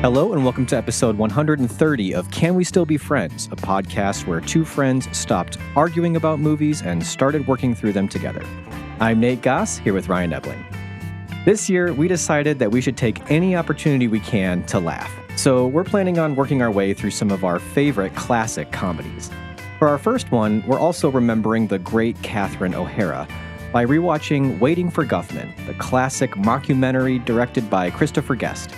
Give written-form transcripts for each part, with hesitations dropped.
Hello and welcome to episode 130 of Can We Still Be Friends, a podcast where two friends stopped arguing about movies and started working through them together. I'm Nate Goss, here with Ryan Ebling. This year, we decided that we should take any opportunity we can to laugh. So we're planning on working our way through some of our favorite classic comedies. For our first one, we're also remembering the great Catherine O'Hara by rewatching Waiting for Guffman, the classic mockumentary directed by Christopher Guest.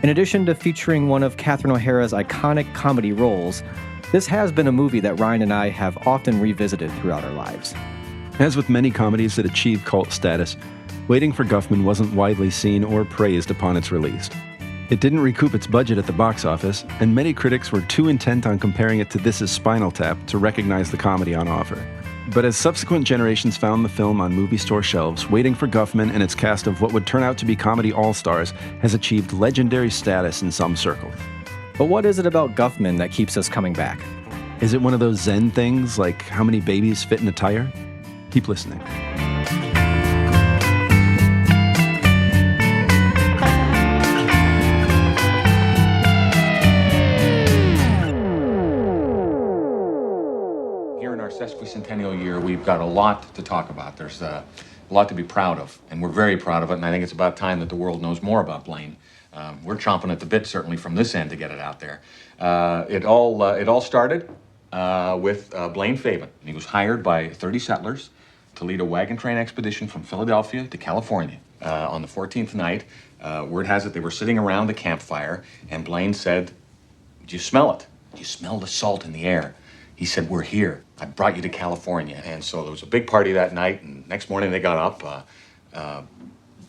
In addition to featuring one of Catherine O'Hara's iconic comedy roles, this has been a movie that Ryan and I have often revisited throughout our lives. As with many comedies that achieve cult status, Waiting for Guffman wasn't widely seen or praised upon its release. It didn't recoup its budget at the box office, and many critics were too intent on comparing it to This Is Spinal Tap to recognize the comedy on offer. But as subsequent generations found the film on movie store shelves, Waiting for Guffman and its cast of what would turn out to be comedy all-stars has achieved legendary status in some circles. But what is it about Guffman that keeps us coming back? Is it one of those Zen things, like how many babies fit in a tire? Keep listening. Sesquicentennial year, we've got a lot to talk about. There's a lot to be proud of, and we're very proud of it, and I think it's about time that the world knows more about Blaine. We're chomping at the bit, certainly from this end, to get it out there. It all started with Blaine Faven. He was hired by 30 settlers to lead a wagon train expedition from Philadelphia to California. On the 14th night, word has it they were sitting around the campfire, and Blaine said, "Do you smell it? Do you smell the salt in the air?" He said, "We're here. I brought you to California." And so there was a big party that night, and next morning they got up.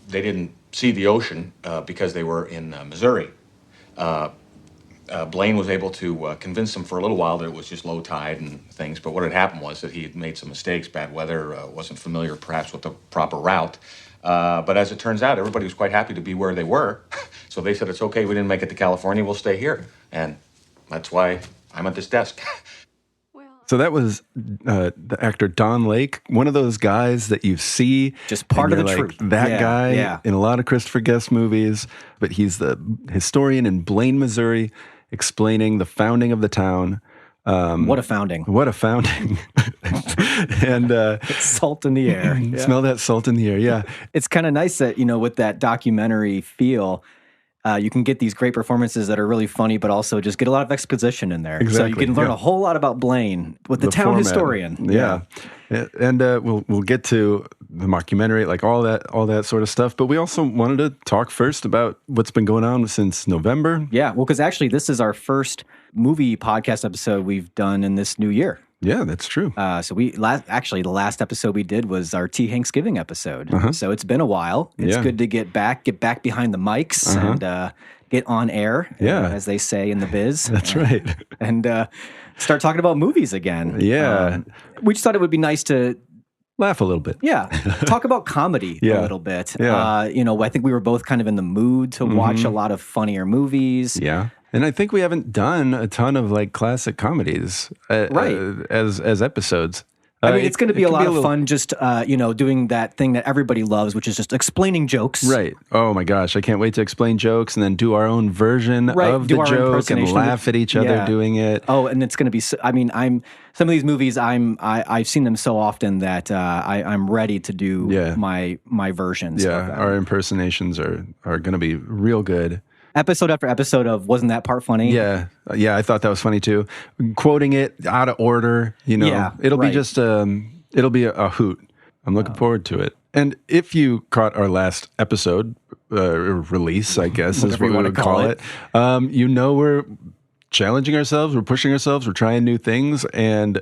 They didn't see the ocean because they were in Missouri. Blaine was able to convince them for a little while that it was just low tide and things, but what had happened was that he had made some mistakes, bad weather, wasn't familiar perhaps with the proper route. But as it turns out, everybody was quite happy to be where they were. So they said, "It's okay, we didn't make it to California, we'll stay here." And that's why I'm at this desk. So that was the actor Don Lake, one of those guys that you see. Just part of the like, truth. That guy in a lot of Christopher Guest movies, but he's the historian in Blaine, Missouri, explaining the founding of the town. What a founding. What a founding. And salt in the air. Smell that salt in the air, yeah. It's kind of nice that, with that documentary feel, you can get these great performances that are really funny, but also just get a lot of exposition in there. Exactly. So you can learn a whole lot about Blaine with the town format. Historian. Yeah. And we'll get to the mockumentary, like all that sort of stuff. But we also wanted to talk first about what's been going on since November. Yeah, well, because actually this is our first movie podcast episode we've done in this new year. Yeah, that's true. So the last episode we did was our Thanksgiving episode. So it's been a while. It's good to get back behind the mics and get on air, as they say in the biz. That's right. And start talking about movies again. Yeah. We just thought it would be nice to laugh a little bit. Yeah. Talk about comedy a little bit. Yeah. I think we were both kind of in the mood to watch a lot of funnier movies. Yeah. And I think we haven't done a ton of like classic comedies as episodes. I mean, it's going to be a lot of fun just, doing that thing that everybody loves, which is just explaining jokes. Right. Oh my gosh. I can't wait to explain jokes and then do our own version of the joke and laugh at each other doing it. Oh, and it's going to be, some of these movies, I've seen them so often that I'm ready to do my versions. Yeah. Our impersonations are going to be real good. Episode after episode of Wasn't That Part Funny? Yeah, I thought that was funny too. Quoting it out of order, it'll be just it'll be a hoot. I'm looking forward to it. And if you caught our last episode release, I guess is what we would call it. We're challenging ourselves, we're pushing ourselves, we're trying new things, and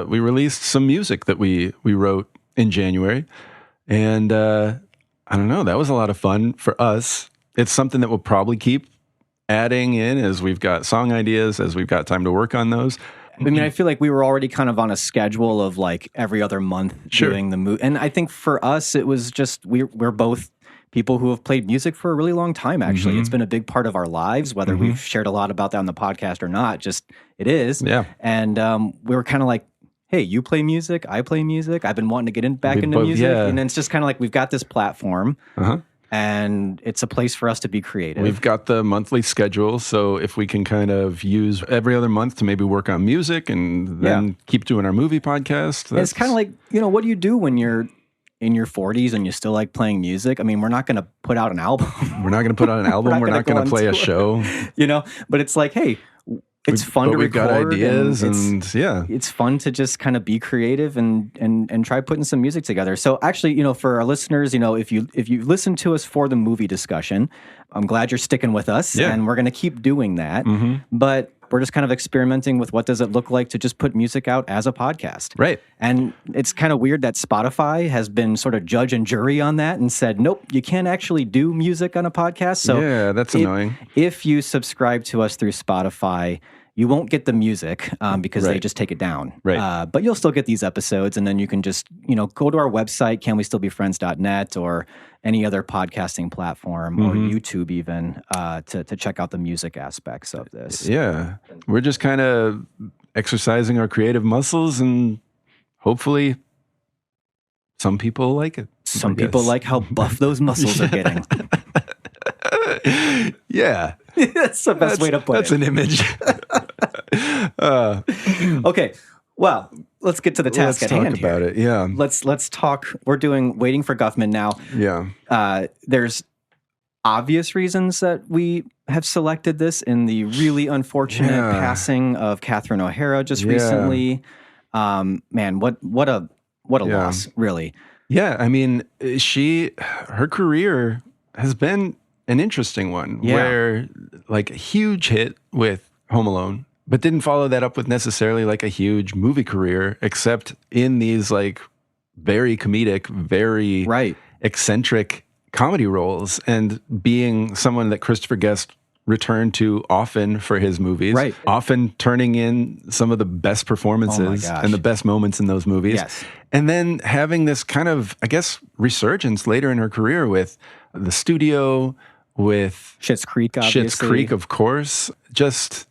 we released some music that we wrote in January, and I don't know, that was a lot of fun for us. It's something that we'll probably keep adding in as we've got song ideas, as we've got time to work on those. I mean, I feel like we were already kind of on a schedule of like every other month doing the movie. And I think for us, it was just, we're both people who have played music for a really long time, actually. It's been a big part of our lives, whether we've shared a lot about that on the podcast or not, just it is. Yeah. And we were kind of like, hey, you play music, I play music. I've been wanting to get back into music. Yeah. And it's just kind of like, we've got this platform. And it's a place for us to be creative. We've got the monthly schedule, so if we can kind of use every other month to maybe work on music and then keep doing our movie podcast. It's kind of like, what do you do when you're in your 40s and you still like playing music? I mean, we're not going to put out an album. We're not going to put out an album. We're not going to play a show. But it's like, hey, it's fun to record. We've got ideas it's fun to just kind of be creative and try putting some music together. So actually, for our listeners, if you listen to us for the movie discussion, I'm glad you're sticking with us, and we're going to keep doing that. But we're just kind of experimenting with what does it look like to just put music out as a podcast. Right. And it's kind of weird that Spotify has been sort of judge and jury on that and said, nope, you can't actually do music on a podcast. So yeah, that's annoying. If you subscribe to us through Spotify, you won't get the music because they just take it down. Right. But you'll still get these episodes, and then you can just, go to our website, canwestillbefriends.net, or any other podcasting platform or YouTube even to check out the music aspects of this. Yeah. We're just kind of exercising our creative muscles, and hopefully some people like it. Some people like how buff those muscles are getting. Yeah. That's the best way to put it. That's an image. Okay. Well, let's get to the task at hand. Let's talk about it. Yeah. Let's talk. We're doing Waiting for Guffman now. Yeah. There's obvious reasons that we have selected this in the really unfortunate passing of Catherine O'Hara just recently. Man, what a loss, really. Yeah. I mean, her career has been an interesting one where like a huge hit with Home Alone, but didn't follow that up with necessarily like a huge movie career, except in these like very comedic, very eccentric comedy roles, and being someone that Christopher Guest returned to often for his movies, often turning in some of the best performances and the best moments in those movies. Yes. And then having this kind of, I guess, resurgence later in her career with The Studio, with Schitt's Creek, obviously. Schitt's Creek, of course. Just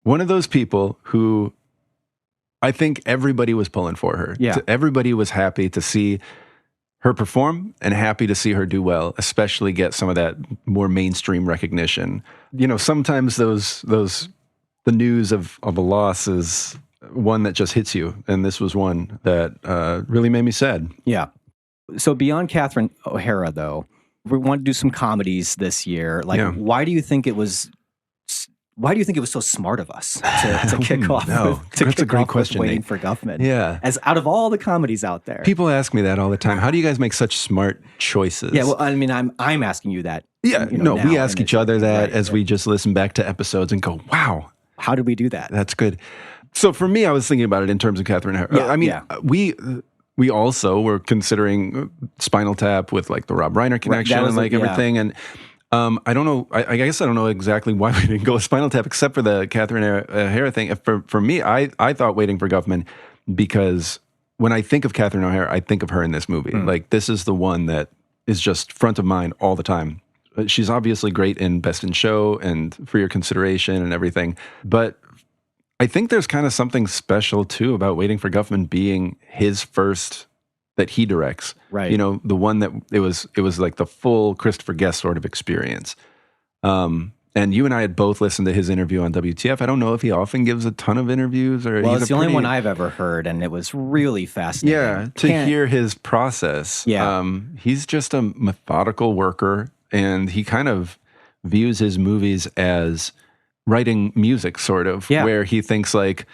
one of those people who I think everybody was pulling for her. Yeah. Everybody was happy to see her perform and happy to see her do well, especially get some of that more mainstream recognition. Sometimes the news of a loss is one that just hits you, and this was one that really made me sad. Yeah. So beyond Catherine O'Hara, though, we want to do some comedies this year. Why do you think it was so smart of us to kick off? That's a great question. Waiting for Guffman. Yeah. As out of all the comedies out there, people ask me that all the time. How do you guys make such smart choices? Yeah. Well, I mean, I'm asking you that. Yeah. We ask each other that as we just listen back to episodes and go, "Wow, how did we do that?" That's good. So for me, I was thinking about it in terms of Catherine O'Hara. Yeah, I mean, we also were considering Spinal Tap with like the Rob Reiner connection and like everything. And I don't know. I guess I don't know exactly why we didn't go with Spinal Tap, except for the Catherine O'Hara thing. For me, I thought Waiting for Guffman, because when I think of Catherine O'Hara, I think of her in this movie. Like, this is the one that is just front of mind all the time. She's obviously great in Best in Show and For Your Consideration and everything, but I think there's kind of something special too about Waiting for Guffman being his first that he directs. Right. The one that it was like the full Christopher Guest sort of experience. And you and I had both listened to his interview on WTF. I don't know if he often gives a ton of interviews, or it's the only one I've ever heard, and it was really fascinating. Yeah, to hear his process. Yeah. He's just a methodical worker, and he kind of views his movies as writing music, sort of, where he thinks like,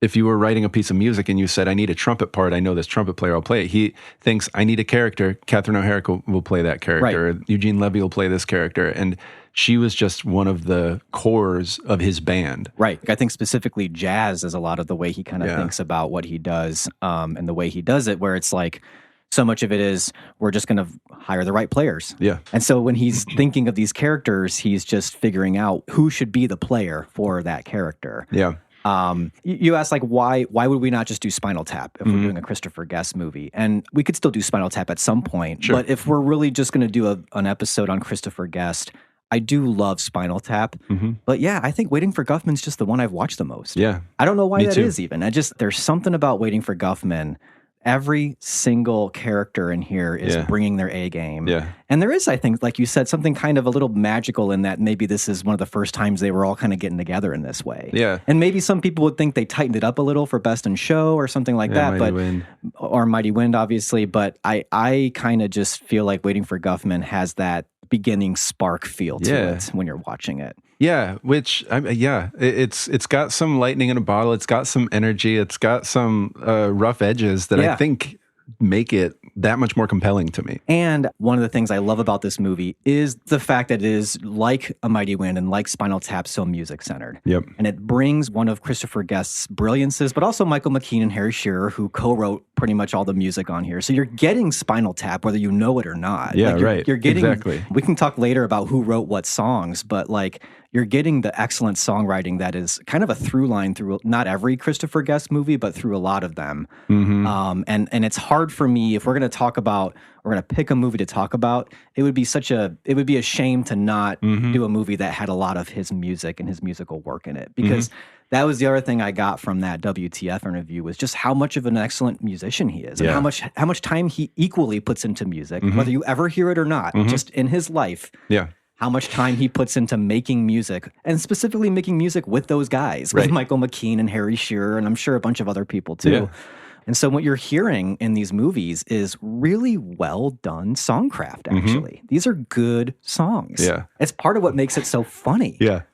if you were writing a piece of music and you said, I need a trumpet part, I know this trumpet player, I'll play it. He thinks, I need a character, Catherine O'Hara will play that character, or Eugene Levy will play this character. And she was just one of the cores of his band. Right. I think specifically jazz is a lot of the way he kind of thinks about what he does, and the way he does it, where it's like, so much of it is, we're just going to hire the right players. Yeah. And so when he's thinking of these characters, he's just figuring out who should be the player for that character. Yeah. You asked, like, why would we not just do Spinal Tap if we're doing a Christopher Guest movie? And we could still do Spinal Tap at some point. Sure. But if we're really just going to do an episode on Christopher Guest, I do love Spinal Tap. But yeah, I think Waiting for Guffman's just the one I've watched the most. Yeah. I don't know why Me that too. is even. There's something about Waiting for Guffman. every single character in here is bringing their A game. Yeah. And there is, I think, like you said, something kind of a little magical in that maybe this is one of the first times they were all kind of getting together in this way. Yeah. And maybe some people would think they tightened it up a little for Best in Show or something like that. Or Mighty Wind, obviously. But I kind of just feel like Waiting for Guffman has that beginning spark feel to it when you're watching it. Yeah, it's got some lightning in a bottle. It's got some energy. It's got some rough edges that I think make it that much more compelling to me. And one of the things I love about this movie is the fact that it is like A Mighty Wind and like Spinal Tap, so music-centered. Yep. And it brings one of Christopher Guest's brilliances, but also Michael McKean and Harry Shearer, who co-wrote pretty much all the music on here. So you're getting Spinal Tap, whether you know it or not. Yeah, right. You're getting, exactly. We can talk later about who wrote what songs, but like you're getting the excellent songwriting that is kind of a through line through not every Christopher Guest movie, but through a lot of them. Mm-hmm. And it's hard for me, if we're going to pick a movie to talk about, it would be a shame to not do a movie that had a lot of his music and his musical work in it, because that was the other thing I got from that WTF interview, was just how much of an excellent musician he is and how much time he equally puts into music, whether you ever hear it or not, just in his life. Yeah. How much time he puts into making music, and specifically making music with those guys, with Michael McKean and Harry Shearer, and I'm sure a bunch of other people too. Yeah. And so what you're hearing in these movies is really well done songcraft, actually. These are good songs. Yeah. It's part of what makes it so funny. Yeah.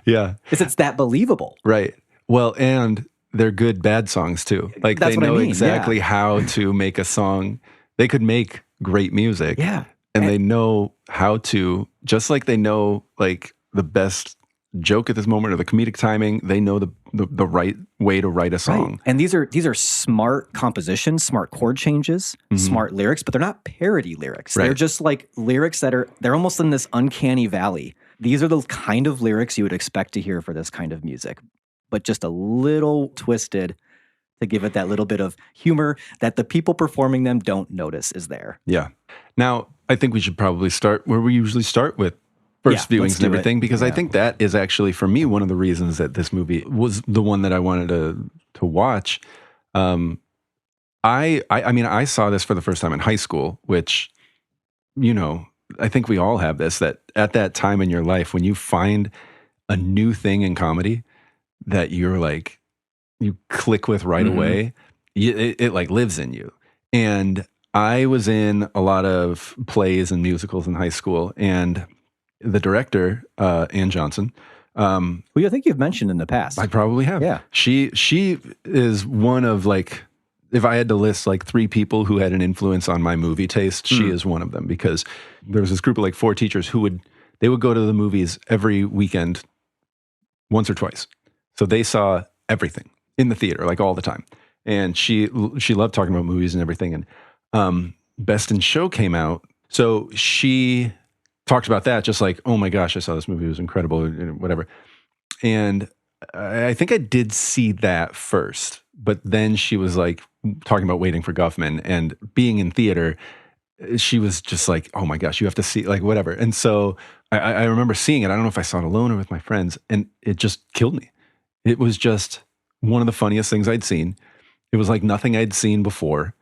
Yeah. It's that believable. Right. Well, and they're good bad songs too. Like That's they what know I mean. exactly how to make a song. They could make great music. Yeah. And they know how to, just like they know like the best joke at this moment or the comedic timing, they know the right way to write a song. Right. And these are smart compositions, smart chord changes, smart lyrics, but they're not parody lyrics. Right. They're just like lyrics they're almost in this uncanny valley. These are the kind of lyrics you would expect to hear for this kind of music, but just a little twisted to give it that little bit of humor that the people performing them don't notice is there. Yeah. Now, I think we should probably start where we usually start with first viewings and everything, because I think that is actually, for me, one of the reasons that this movie was the one that I wanted to watch. I mean, I saw this for the first time in high school, which, you know, I think we all have this, that at that time in your life, when you find a new thing in comedy that you're like, you click with right away, it like lives in you. And I was in a lot of plays and musicals in high school, and the director, Ann Johnson, who I think you've mentioned in the past. I probably have. Yeah. She is one of, like, if I had to list like 3 people who had an influence on my movie taste, she is one of them, because there was this group of like 4 teachers who would go to the movies every weekend, once or twice. So they saw everything in the theater, like all the time. And she loved talking about movies and everything. And Best in Show came out. So she talked about that, just like, oh my gosh, I saw this movie, it was incredible, whatever. And I think I did see that first, but then she was like talking about Waiting for Guffman and being in theater. She was just like, oh my gosh, you have to see, like, whatever. And so I remember seeing it. I don't know if I saw it alone or with my friends, and it just killed me. It was just one of the funniest things I'd seen. It was like nothing I'd seen before.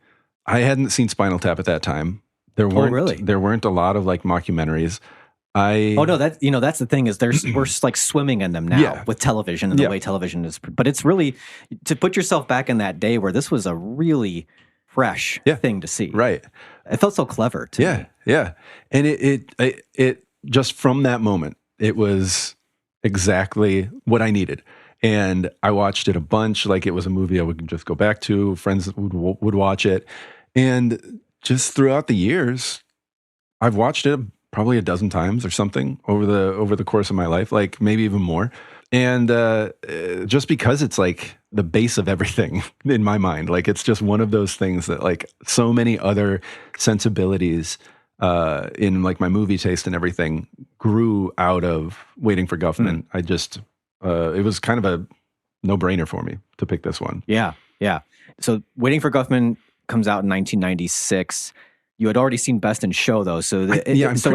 I hadn't seen Spinal Tap at that time. There weren't a lot of like mockumentaries. That's the thing, is we're like swimming in them now with television and the way television is. But it's really to put yourself back in that day where this was a really fresh thing to see. Right. It felt so clever to me. Yeah. And it just from that moment, it was exactly what I needed. And I watched it a bunch. Like, it was a movie I would just go back to. Friends would watch it. And just throughout the years, I've watched it probably a dozen times or something over the course of my life, like maybe even more. And just because it's like the base of everything in my mind, like it's just one of those things that, like, so many other sensibilities in like my movie taste and everything grew out of Waiting for Guffman. I just, it was kind of a no-brainer for me to pick this one. Yeah. So Waiting for Guffman comes out in 1996. You had already seen Best in Show, though, so it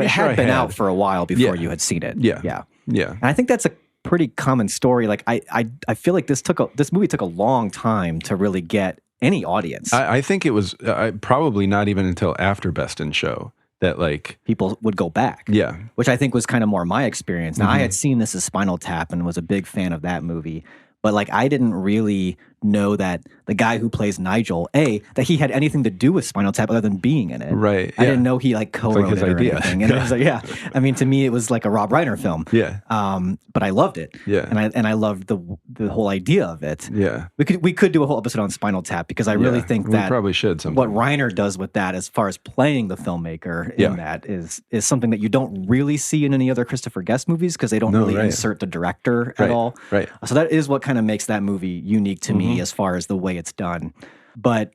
had been out for a while before you had seen it. Yeah. And I think that's a pretty common story. Like, I feel like this movie took a long time to really get any audience. I think it was probably not even until after Best in Show that like people would go back. Yeah. Which I think was kind of more my experience. Now, I had seen this as Spinal Tap and was a big fan of that movie. But like, I didn't really know that the guy who plays Nigel, that he had anything to do with Spinal Tap other than being in it. Right. I didn't know he like co-wrote his it or idea. anything. And it was like, I mean, to me, it was like a Rob Reiner film. Yeah. But I loved it. Yeah. And I loved the whole idea of it. Yeah. We could do a whole episode on Spinal Tap because I really think that we probably should sometime. What Reiner does with that, as far as playing the filmmaker in that, is something that you don't really see in any other Christopher Guest movies because they don't really insert the director at all. Right. So that is what kind of makes that movie unique to me as far as the way it's done. But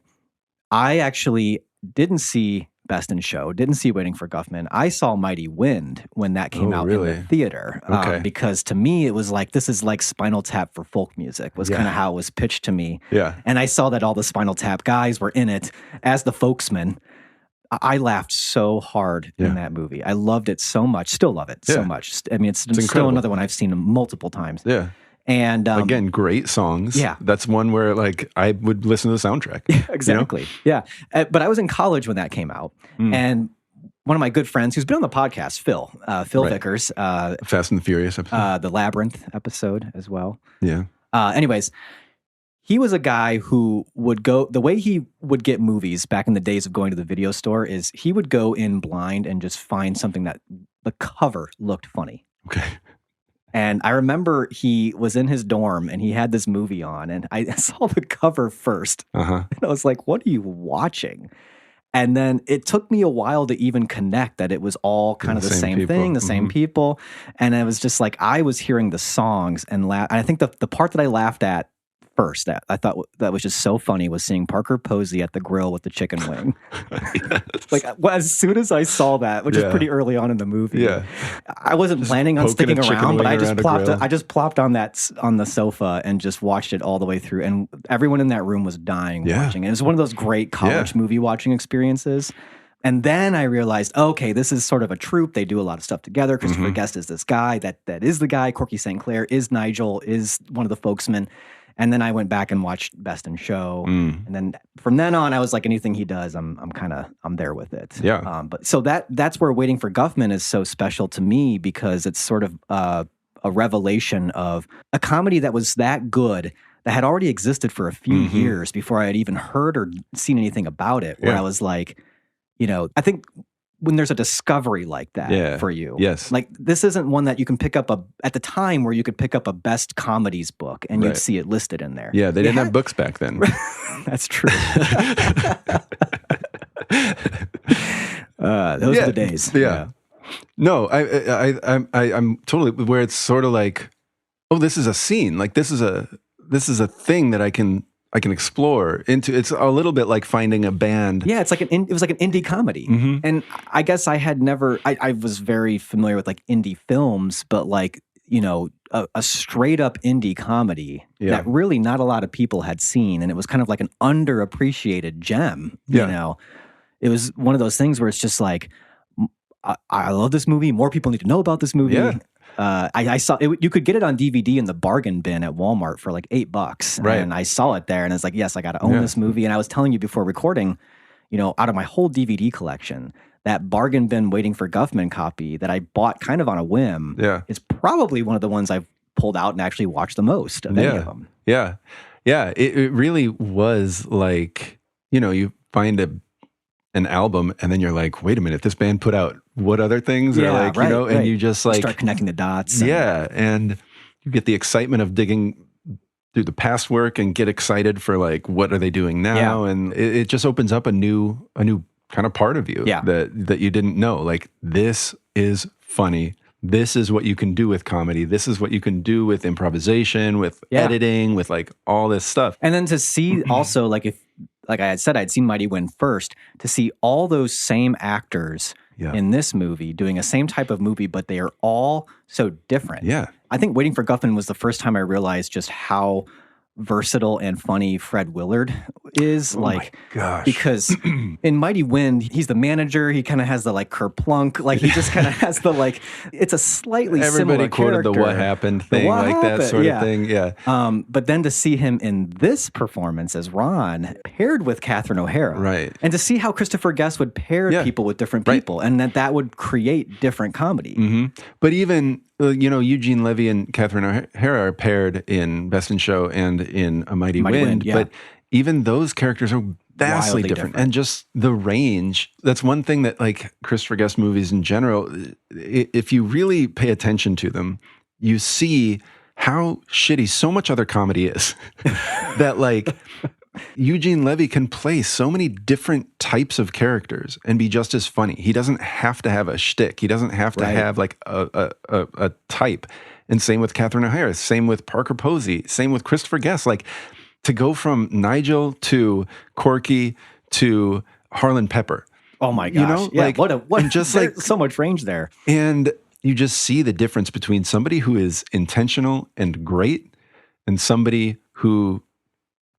I actually didn't see Best in Show, didn't see Waiting for Guffman. I saw Mighty Wind when that came out in the theater. Because to me, it was like, this is like Spinal Tap for folk music, was kind of how it was pitched to me. Yeah. And I saw that all the Spinal Tap guys were in it as the folksmen. I laughed so hard in that movie. I loved it so much. Still love it so much. I mean, it's still incredible. another one I've seen multiple times. Yeah. And again, great songs. Yeah. That's one where like I would listen to the soundtrack. Exactly. You know? Yeah. But I was in college when that came out. And one of my good friends who's been on the podcast, Phil Vickers. Fast and the Furious episode. The Labyrinth episode as well. Yeah. Anyways, he was a guy who would go, the way he would get movies back in the days of going to the video store is he would go in blind and just find something that the cover looked funny. Okay. And I remember he was in his dorm and he had this movie on and I saw the cover first. And I was like, what are you watching? And then it took me a while to even connect that it was all kind of the same thing, the same people. And it was just like, I was hearing the songs and I think the part that I laughed at first, that I thought that was just so funny, was seeing Parker Posey at the grill with the chicken wing. Like, as soon as I saw that, which is pretty early on in the movie, I wasn't planning on sticking around, but I just plopped on the sofa and just watched it all the way through. And everyone in that room was dying watching it. It was one of those great college movie watching experiences. And then I realized, okay, this is sort of a troupe. They do a lot of stuff together. Christopher Guest is this guy. That is the guy. Corky St. Clair is Nigel, is one of the folksmen. And then I went back and watched Best in Show. And then from then on, I was like, anything he does, I'm there with it. Yeah. But so that's where Waiting for Guffman is so special to me, because it's sort of a revelation of a comedy that was that good, that had already existed for a few years before I had even heard or seen anything about it, where I was like, you know, I think when there's a discovery like that for you, like this isn't one that you can pick up at the time where you could pick up a best comedies book and you'd see it listed in there. Yeah, they didn't have books back then. That's true. Those are the days. Yeah. No, I'm totally where it's sort of like, oh, this is a scene. Like this is a thing that I can explore into. It's a little bit like finding a band. Yeah, it was like an indie comedy. And I guess I had never, I was very familiar with like indie films, but like, you know, a straight up indie comedy that really not a lot of people had seen. And it was kind of like an underappreciated gem, you know. It was one of those things where it's just like, I love this movie. More people need to know about this movie. Yeah. I saw it, you could get it on DVD in the bargain bin at Walmart for like $8. Right. And I saw it there and I was like, yes, I got to own this movie. And I was telling you before recording, you know, out of my whole DVD collection, that bargain bin Waiting for Guffman copy that I bought kind of on a whim is probably one of the ones I've pulled out and actually watched the most of any of them. Yeah. Yeah. It really was like, you know, you find an album and then you're like, wait a minute, this band put out what other things? Yeah, or like, you know, and you just like start connecting the dots. And you get the excitement of digging through the past work and get excited for like, what are they doing now? And it just opens up a new kind of part of you that you didn't know. Like, this is funny. This is what you can do with comedy. This is what you can do with improvisation, with editing, with like all this stuff. And then to see also, like I had said, I'd seen Mighty Wind first, to see all those same actors in this movie doing a same type of movie, but they are all so different. Yeah. I think Waiting for Guffman was the first time I realized just how versatile and funny Fred Willard is. My gosh. Because in Mighty Wind, he's the manager. He kind of has the like kerplunk. Like he just kind of has the like, it's a slightly similar quoted character. the what happened thing, that sort of thing. Yeah. But then to see him in this performance as Ron paired with Catherine O'Hara. Right. And to see how Christopher Guest would pair people with different people and that would create different comedy. Mm-hmm. But even, Eugene Levy and Catherine O'Hara are paired in Best in Show and in A Mighty Wind. Yeah. But even those characters are vastly different. And just the range, that's one thing that like Christopher Guest movies in general, if you really pay attention to them, you see how shitty so much other comedy is. That like Eugene Levy can play so many different types of characters and be just as funny. He doesn't have to have a shtick. He doesn't have to have like a type. And same with Catherine O'Hara, same with Parker Posey, same with Christopher Guest. Like to go from Nigel to Corky to Harlan Pepper. Oh my gosh. Like what just like like so much range there. And you just see the difference between somebody who is intentional and great and somebody who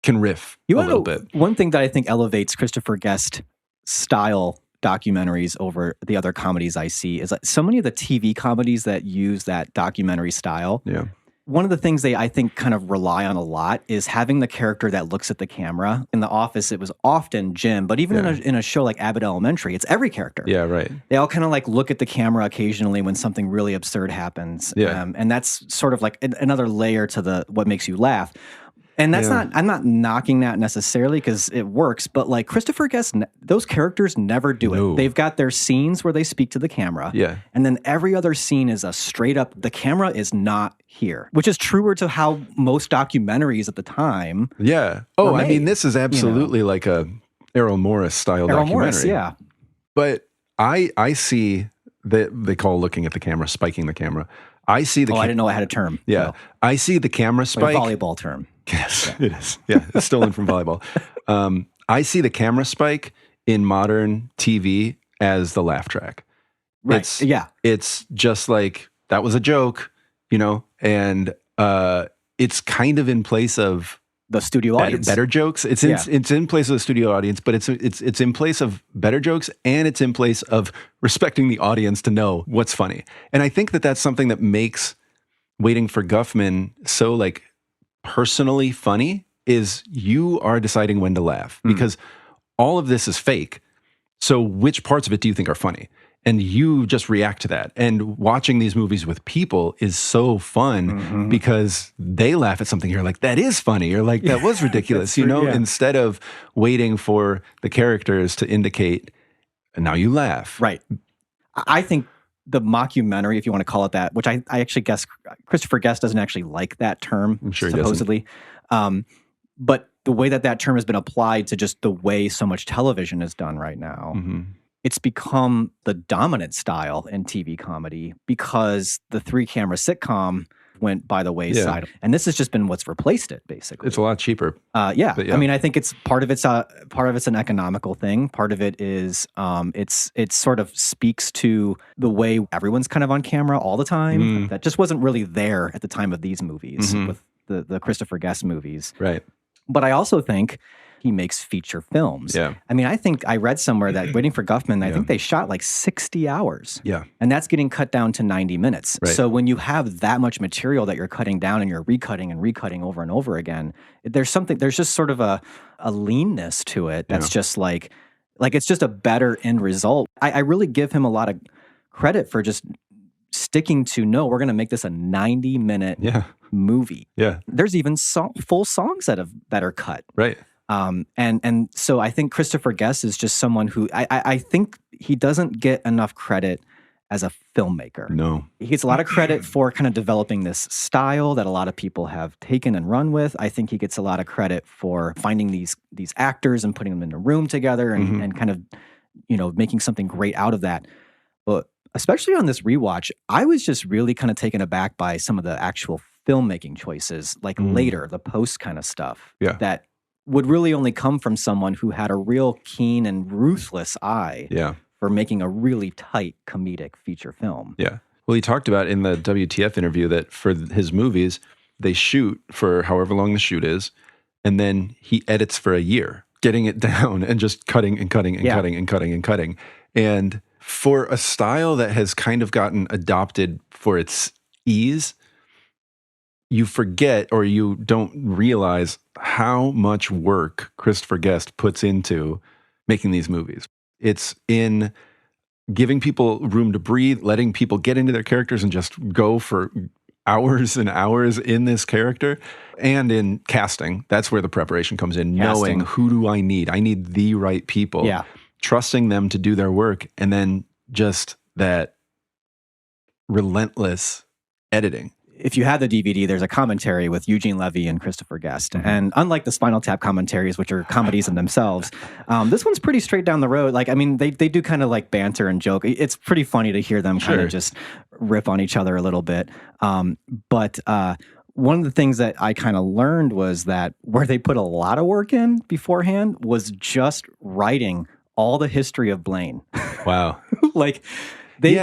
can riff a little bit. One thing that I think elevates Christopher Guest style documentaries over the other comedies I see is like so many of the TV comedies that use that documentary style. Yeah. One of the things they, I think, kind of rely on a lot is having the character that looks at the camera. In The Office, it was often Jim, but even in a show like Abbott Elementary, it's every character. Yeah, right. They all kind of like look at the camera occasionally when something really absurd happens. Yeah. And that's sort of like another layer to what makes you laugh. And that's I'm not knocking that necessarily because it works, but like Christopher Guest, those characters never do it. They've got their scenes where they speak to the camera. Yeah. And then every other scene is a straight up, the camera is not here, which is truer to how most documentaries at the time. Yeah. Oh, I mean, this is absolutely like a Errol Morris style documentary. Morris, yeah. But I see that they call looking at the camera, spiking the camera. I see the I didn't know I had a term. Yeah. So. I see the camera spike. Like a volleyball term. Yes, it is. Yeah, it's stolen from volleyball. I see the camera spike in modern TV as the laugh track. Right. It's just like, that was a joke, and it's kind of in place of the studio audience. Better jokes. It's in place of the studio audience, but it's in place of better jokes, and it's in place of respecting the audience to know what's funny. And I think that that's something that makes Waiting for Guffman so like personally funny, is you are deciding when to laugh because all of this is fake. So which parts of it do you think are funny? And you just react to that. And watching these movies with people is so fun because they laugh at something. You're like, that is funny. Or like, that was ridiculous, instead of waiting for the characters to indicate, and now you laugh. Right. I think the mockumentary, if you want to call it that, which I actually guess Christopher Guest doesn't actually like that term, I'm sure he supposedly. But the way that term has been applied to just the way so much television is done right now, it's become the dominant style in TV comedy because the 3-camera sitcom went by the wayside. Yeah. And this has just been what's replaced it, basically. It's a lot cheaper. Yeah. I mean, I think it's part of it's an economical thing. Part of it is it sort of speaks to the way everyone's kind of on camera all the time. That just wasn't really there at the time of these movies with the Christopher Guest movies. Right. But I also think he makes feature films. Yeah. I mean, I think I read somewhere that Waiting for Guffman, I think they shot like 60 hours. Yeah. And that's getting cut down to 90 minutes. Right. So when you have that much material that you're cutting down and you're recutting and recutting over and over again, there's just sort of a leanness to it that's just like it's just a better end result. I really give him a lot of credit for just sticking to, no, we're going to make this a 90-minute movie. Yeah. There's even full songs that are cut. Right. And so I think Christopher Guest is just someone who I think he doesn't get enough credit as a filmmaker. No. He gets a lot of credit for kind of developing this style that a lot of people have taken and run with. I think he gets a lot of credit for finding these actors and putting them in a room together and kind of, making something great out of that. But especially on this rewatch, I was just really kind of taken aback by some of the actual filmmaking choices, like later, the post kind of stuff that would really only come from someone who had a real keen and ruthless eye for making a really tight comedic feature film. Yeah. Well, he talked about in the WTF interview that for his movies, They shoot for however long the shoot is, and then he edits for a year, getting it down and just cutting and cutting and cutting and cutting and cutting. And for a style that has kind of gotten adopted for its ease, you forget or you don't realize how much work Christopher Guest puts into making these movies. It's in giving people room to breathe, letting people get into their characters and just go for hours and hours in this character, and in casting. That's where the preparation comes in. Knowing who do I need? I need the right people. Yeah. Trusting them to do their work, and then just that relentless editing. If you have the DVD, there's a commentary with Eugene Levy and Christopher Guest. And unlike the Spinal Tap commentaries, which are comedies in themselves, this one's pretty straight down the road. Like, I mean, they do kind of like banter and joke. It's pretty funny to hear them kind of just rip on each other a little bit. But one of the things that I kind of learned was that where they put a lot of work in beforehand was just writing all the history of Blaine. Wow. Like, They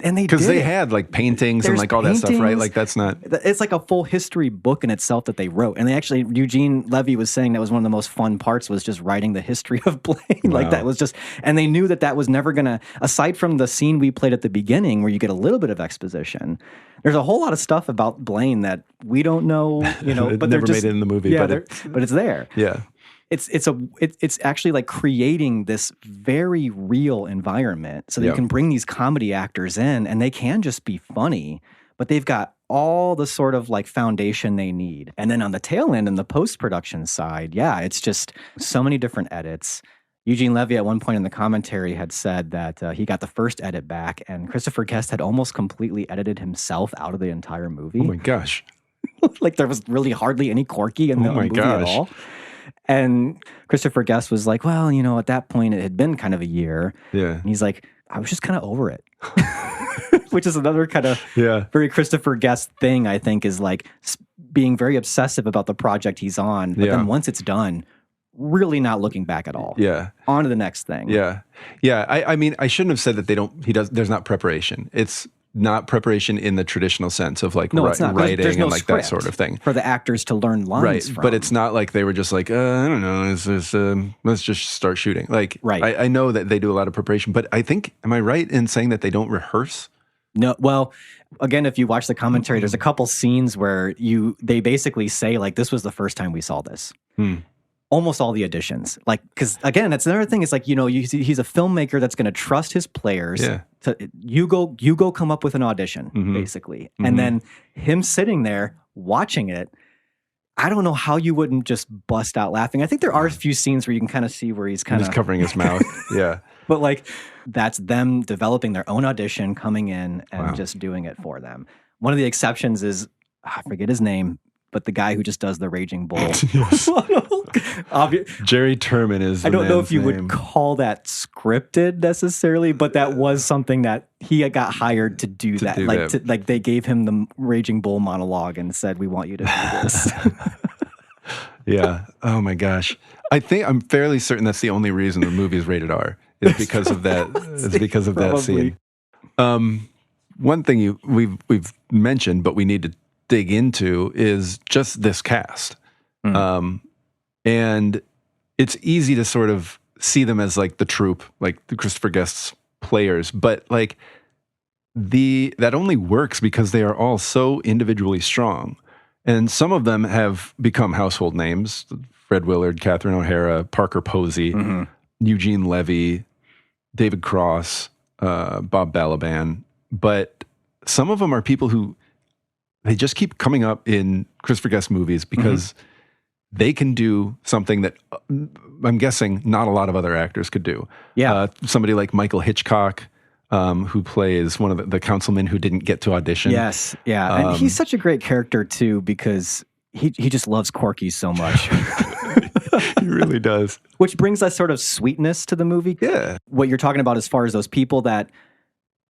because they had like paintings and like all that stuff, right? Like that's not. It's like a full history book in itself that they wrote, and they actually Eugene Levy was saying that was one of the most fun parts was just writing the history of Blaine. Like that was just, and they knew that was never gonna. Aside from the scene we played at the beginning where you get a little bit of exposition, there's a whole lot of stuff about Blaine that we don't know, but never made it in the movie, but it's there. Yeah. It's actually like creating this very real environment so that you can bring these comedy actors in and they can just be funny, but they've got all the sort of like foundation they need. And then on the tail end and the post-production side, it's just so many different edits. Eugene Levy at one point in the commentary had said that he got the first edit back and Christopher Guest had almost completely edited himself out of the entire movie. Oh my gosh. Like there was really hardly any Corky in the movie at all. And Christopher Guest was like, well, at that point, it had been kind of a year. Yeah. And he's like, I was just kind of over it. Which is another kind of very Christopher Guest thing, I think, is like being very obsessive about the project he's on. But then once it's done, really not looking back at all. Yeah. On to the next thing. Yeah. Yeah. I mean, I shouldn't have said that there's not preparation. It's not preparation in the traditional sense of like writing and like that sort of thing for the actors to learn lines from. But it's not like they were just like I don't know, let's just start shooting. Like I know that they do a lot of preparation, but I think, am I right in saying that they don't rehearse? No. Well, again, if you watch the commentary, there's a couple scenes where they basically say like this was the first time we saw this. Almost all the auditions, like, because again, that's another thing. It's like he's a filmmaker that's going to trust his players. Yeah. You go come up with an audition, basically, and then him sitting there watching it. I don't know how you wouldn't just bust out laughing. I think there are a few scenes where you can kind of see where he's kind of covering his mouth. Yeah, but like that's them developing their own audition, coming in and just doing it for them. One of the exceptions is I forget his name, but the guy who just does the Raging Bull. Jerry Turman is the I don't know if you name. would call that scripted necessarily, but that was something that he got hired to do that. Like they gave him the Raging Bull monologue and said, "We want you to do this." Yeah. Oh my gosh. I'm fairly certain that's the only reason the movie is rated R. Is because of that. It's because of that scene. One thing we've mentioned, but we need to dig into is just this cast. And it's easy to sort of see them as like the troupe, like the Christopher Guest's players, but like that only works because they are all so individually strong. And some of them have become household names: Fred Willard, Catherine O'Hara, Parker Posey, Eugene Levy, David Cross, Bob Balaban. But some of them are people who they just keep coming up in Christopher Guest movies because they can do something that I'm guessing not a lot of other actors could do. Yeah. Somebody like Michael Hitchcock, who plays one of the councilmen who didn't get to audition. Yes. Yeah. And he's such a great character too, because he just loves Corky so much. He really does. Which brings that sort of sweetness to the movie. Yeah. What you're talking about as far as those people that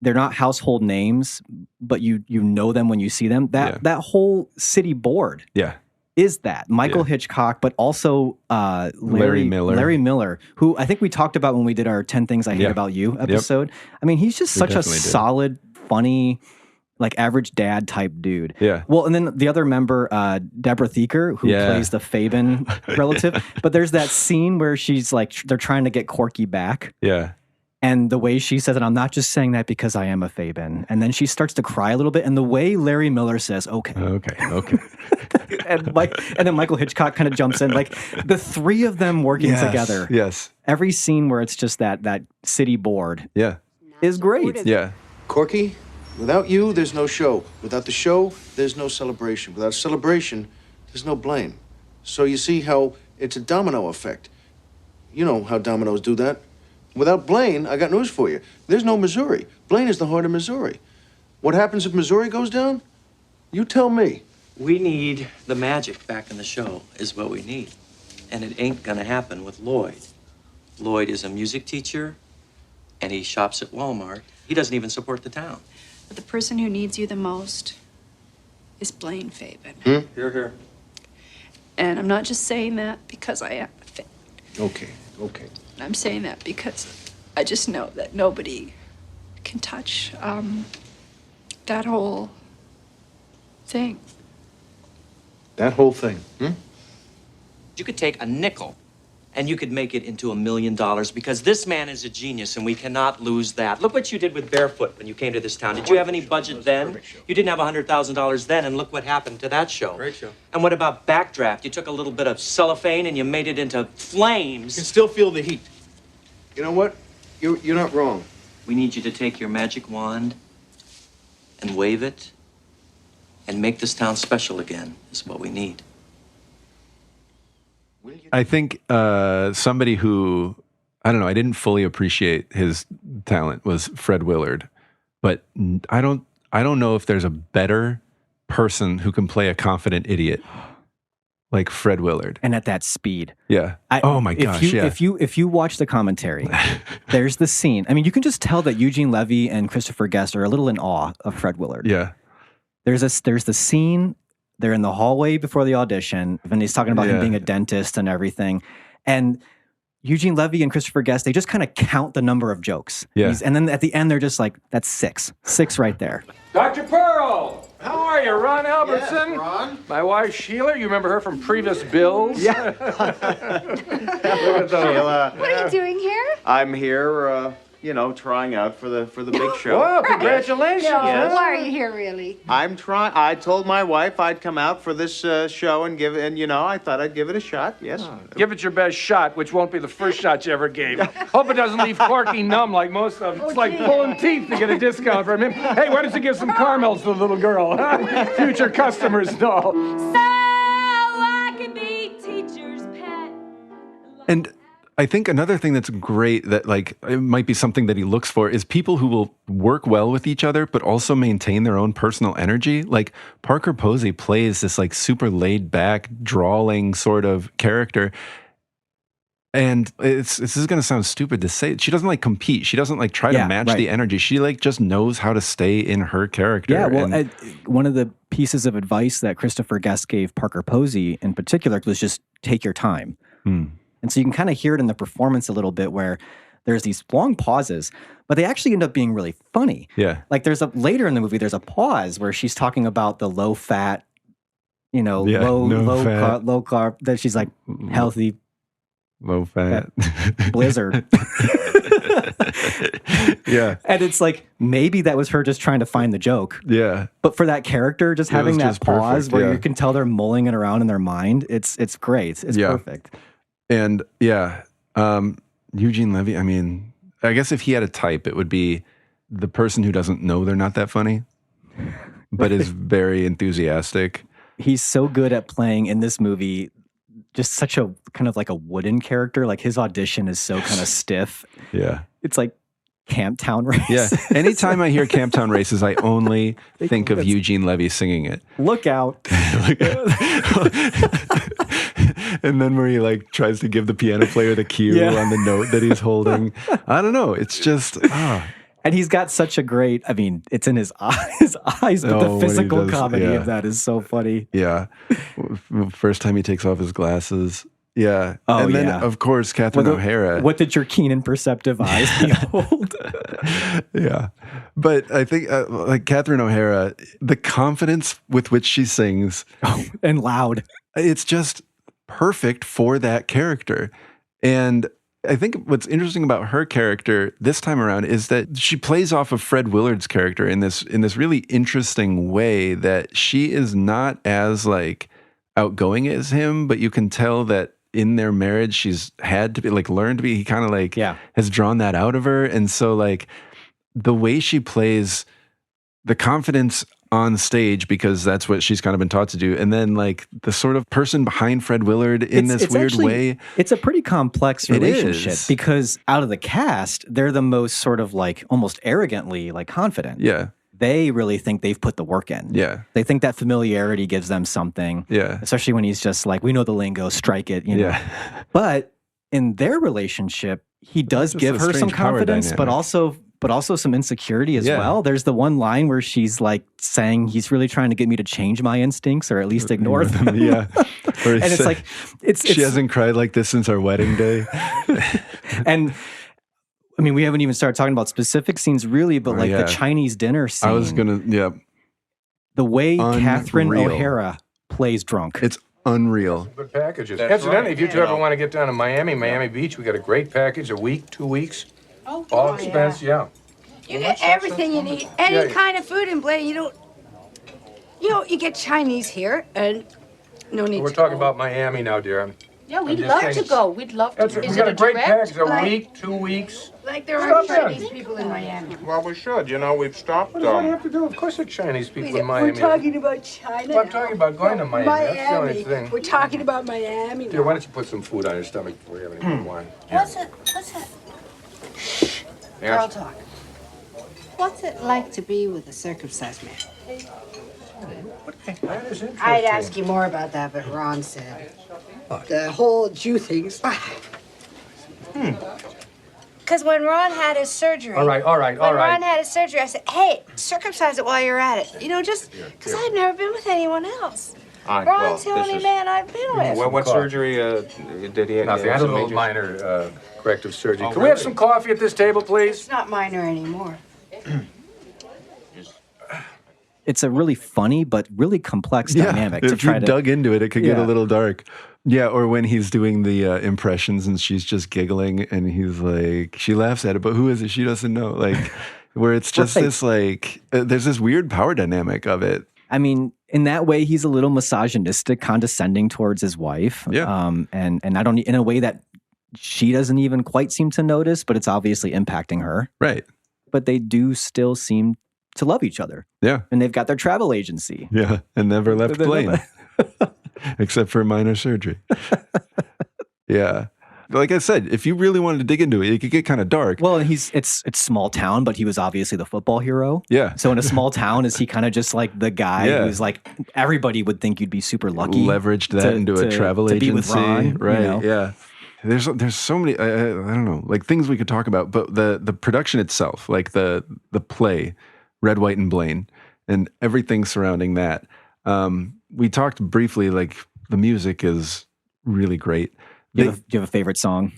they're not household names, but you know them when you see them. That whole city board. Yeah. Is that Michael Hitchcock, but also Larry Miller, who I think we talked about when we did our 10 Things I Hate About You episode. I mean, he's just such a solid, funny, like average dad type dude. Yeah. Well, and then the other member, Deborah Thieker, who plays the Fabian relative. But there's that scene where she's like, they're trying to get Corky back. Yeah. And the way she says it, I'm not just saying that because I am a Fabian. And then she starts to cry a little bit. And the way Larry Miller says, okay. and then Michael Hitchcock kind of jumps in. Like the three of them working together. Yes. Every scene where it's just that city board is great. Yeah. Corky, without you, there's no show. Without the show, there's no celebration. Without celebration, there's no Blaine. So you see how it's a domino effect. You know how dominoes do that. Without Blaine, I got news for you. There's no Missouri. Blaine is the heart of Missouri. What happens if Missouri goes down? You tell me. We need the magic back in the show, is what we need. And it ain't gonna happen with Lloyd. Lloyd is a music teacher, and he shops at Walmart. He doesn't even support the town. But the person who needs you the most is Blaine Fabian. Hear, hear. And I'm not just saying that because I am a fan. Okay. I'm saying that because I just know that nobody can touch that whole thing. That whole thing, You could take a nickel and you could make it into $1 million because this man is a genius and we cannot lose that. Look what you did with Barefoot when you came to this town. Did you have any budget then? You didn't have $100,000 then, and look what happened to that show. Great show. And what about Backdraft? You took a little bit of cellophane and you made it into flames. You can still feel the heat. You know what? You're not wrong. We need you to take your magic wand and wave it and make this town special again, is what we need. I think somebody who, I don't know, I didn't fully appreciate his talent was Fred Willard, but I don't know if there's a better person who can play a confident idiot like Fred Willard. And at that speed. Yeah. Oh my gosh. If you watch the commentary, there's the scene. I mean, you can just tell that Eugene Levy and Christopher Guest are a little in awe of Fred Willard. Yeah. There's the scene. They're in the hallway before the audition, and he's talking about him being a dentist and everything. And Eugene Levy and Christopher Guest, they just kind of count the number of jokes. Yeah. And then at the end, they're just like, that's six. Six right there. Dr. Pearl! How are you? Ron Albertson? Yes, Ron. My wife, Sheila. You remember her from previous bills? Yeah. Look at those. Sheila, What are you doing here? I'm here, trying out for the big show. Well, congratulations. Yes. Why are you here, really? I told my wife I'd come out for this show and I thought I'd give it a shot. Yes. Give it your best shot, which won't be the first shot you ever gave. Hope it doesn't leave Corky numb like most of them. It's like pulling teeth to get a discount from him. Hey, why don't you give some caramels to the little girl? Future customers know. So I can be teacher's pet. And I think another thing that's great that like it might be something that he looks for is people who will work well with each other but also maintain their own personal energy. Like Parker Posey plays this like super laid back, drawling sort of character. And this is going to sound stupid to say. She doesn't like compete. She doesn't like try to match the energy. She like just knows how to stay in her character. Yeah, well, one of the pieces of advice that Christopher Guest gave Parker Posey in particular was just take your time. And so you can kind of hear it in the performance a little bit where there's these long pauses, but they actually end up being really funny. Yeah. Like later in the movie, there's a pause where she's talking about the low fat, low carb, that she's like healthy. Low fat. Blizzard. Yeah. And it's like, maybe that was her just trying to find the joke. Yeah. But for that character, just having that pause perfect, where you can tell they're mulling it around in their mind, it's great. It's perfect. And Eugene Levy, I mean, I guess if he had a type, it would be the person who doesn't know they're not that funny, but is very enthusiastic. He's so good at playing in this movie, just such a kind of like a wooden character. Like his audition is so kind of stiff. Yeah. It's like Camptown Races. Yeah. Anytime I hear Camptown Races, I only think of Eugene Levy singing it. Look out. And then where he like tries to give the piano player the cue on the note that he's holding. I don't know. It's just... And he's got such a great, I mean, it's in his eyes, but the physical comedy of that is so funny. Yeah. First time he takes off his glasses. Yeah. Oh, and then, yeah. of course, Catherine O'Hara. What did your keen and perceptive eyes behold? Yeah. But I think, like Catherine O'Hara, the confidence with which she sings. And loud. It's just perfect for that character. And I think what's interesting about her character this time around is that she plays off of Fred Willard's character in this really interesting way, that she is not as like outgoing as him, but you can tell that in their marriage she's had to be like learned to be. He kind of like has drawn that out of her, and so like the way she plays the confidence on stage, because that's what she's kind of been taught to do. And then like the sort of person behind Fred Willard in this weird way. It's a pretty complex relationship because out of the cast, they're the most sort of like almost arrogantly like confident. Yeah. They really think they've put the work in. Yeah. They think that familiarity gives them something. Yeah. Especially when he's just like, we know the lingo, strike it, you know. Yeah. But in their relationship, he does give her some confidence, but also some insecurity as well. There's the one line where she's like saying he's really trying to get me to change my instincts or at least ignore them. Yeah. And it's like, she hasn't cried like this since our wedding day. And I mean, we haven't even started talking about specific scenes really, but like the Chinese dinner scene. I was going to, The way Unreal. Catherine O'Hara plays drunk. It's unreal. Good packages. Incidentally, if you two ever want to get down to Miami Beach, we got a great package, a week, 2 weeks. Oh, all expense, You get everything you need, any kind of food in Blaine. You get Chinese here, and no need. We're talking about Miami now, dear. Yeah, we'd love to go. We'd love to. We got a great package, a week, 2 weeks. Like there are Chinese people in Miami. Well, we should. We've stopped. What do I have to do? Of course, there are Chinese people in Miami. We're talking about China. Well, I'm talking about going to Miami. That's the only thing. We're talking about Miami. Dear, why don't you put some food on your stomach before you have any more wine? What's that? Girl talk. What's it like to be with a circumcised man? That is interesting. I'd ask you more about that, but Ron said the whole Jew thing's. Because when Ron had his surgery. All right. When Ron had his surgery, I said, hey, circumcise it while you're at it. Just because I've never been with anyone else. Ron's the only man I've been with. Well, what surgery did he have? Nothing. I had a little minor corrective surgery. Can we have some coffee at this table, please? It's not minor anymore. It's a really funny but really complex dynamic. If you dug into it, it could get a little dark. Yeah, or when he's doing the impressions and she's just giggling and he's like, she laughs at it, but who is it? She doesn't know. Like, where it's just this like, there's this weird power dynamic of it. I mean, in that way, he's a little misogynistic, condescending towards his wife. Yeah. And I don't, in a way that she doesn't even quite seem to notice, but it's obviously impacting her. Right. But they do still seem to love each other. Yeah. And they've got their travel agency. Yeah. And never left Blaine. Except for minor surgery. Yeah. Like I said, if you really wanted to dig into it, it could get kind of dark. Well, it's small town, but he was obviously the football hero. Yeah. So in a small town, is he kind of just like the guy who's like, everybody would think you'd be super lucky. Leveraged that into a travel agency. Be with Ron, right. Yeah. There's so many, I don't know, like things we could talk about, but the production itself, like the play, Red, White, and Blaine, and everything surrounding that. We talked briefly, like the music is really great. Do you have a favorite song?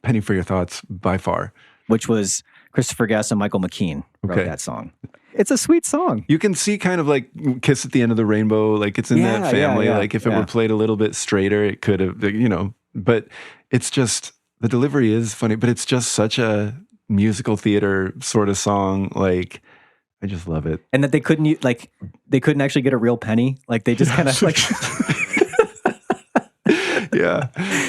Penny for Your Thoughts, by far. Which was Christopher Guest and Michael McKean wrote that song. It's a sweet song. You can see kind of like Kiss at the End of the Rainbow, like it's in that family. Like if it were played a little bit straighter, it could have, but it's just, the delivery is funny, but it's just such a musical theater sort of song. Like, I just love it. And that they couldn't actually get a real penny. Like they just kind of like... Yeah.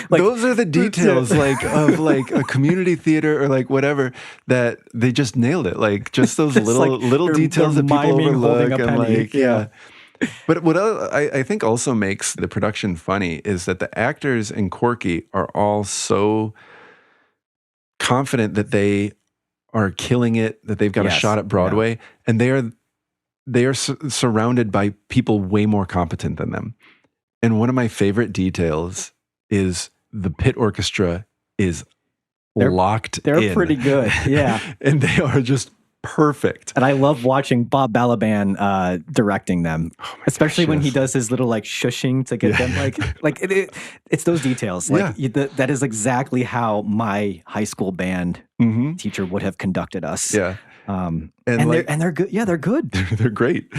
Those are the details of a community theater or like whatever that they just nailed it. Like just those little details that people overlook and like, yeah. But what I think also makes the production funny is that the actors in Corky are all so confident that they are killing it, that they've got a shot at Broadway, and they are surrounded by people way more competent than them. And one of my favorite details is the pit orchestra is locked in. They're pretty good, yeah. And they are just perfect. And I love watching Bob Balaban directing them, especially when he does his little like shushing to get them it's those details. That is exactly how my high school band teacher would have conducted us. Yeah. And they're good. Yeah, they're good. They're great,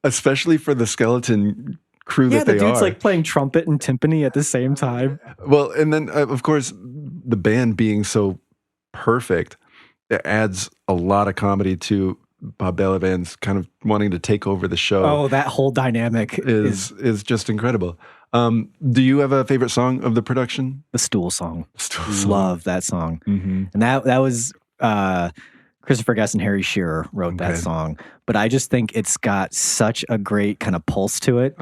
especially for the skeleton crew that they are. Yeah, the dude's like playing trumpet and timpani at the same time. Well, and then of course the band being so perfect, it adds a lot of comedy to Bob Balaban's kind of wanting to take over the show. Oh, that whole dynamic is just incredible. Do you have a favorite song of the production? The Stool Song. Stool Song. Love that song. And that was Christopher Guest and Harry Shearer wrote that song. But I just think it's got such a great kind of pulse to it.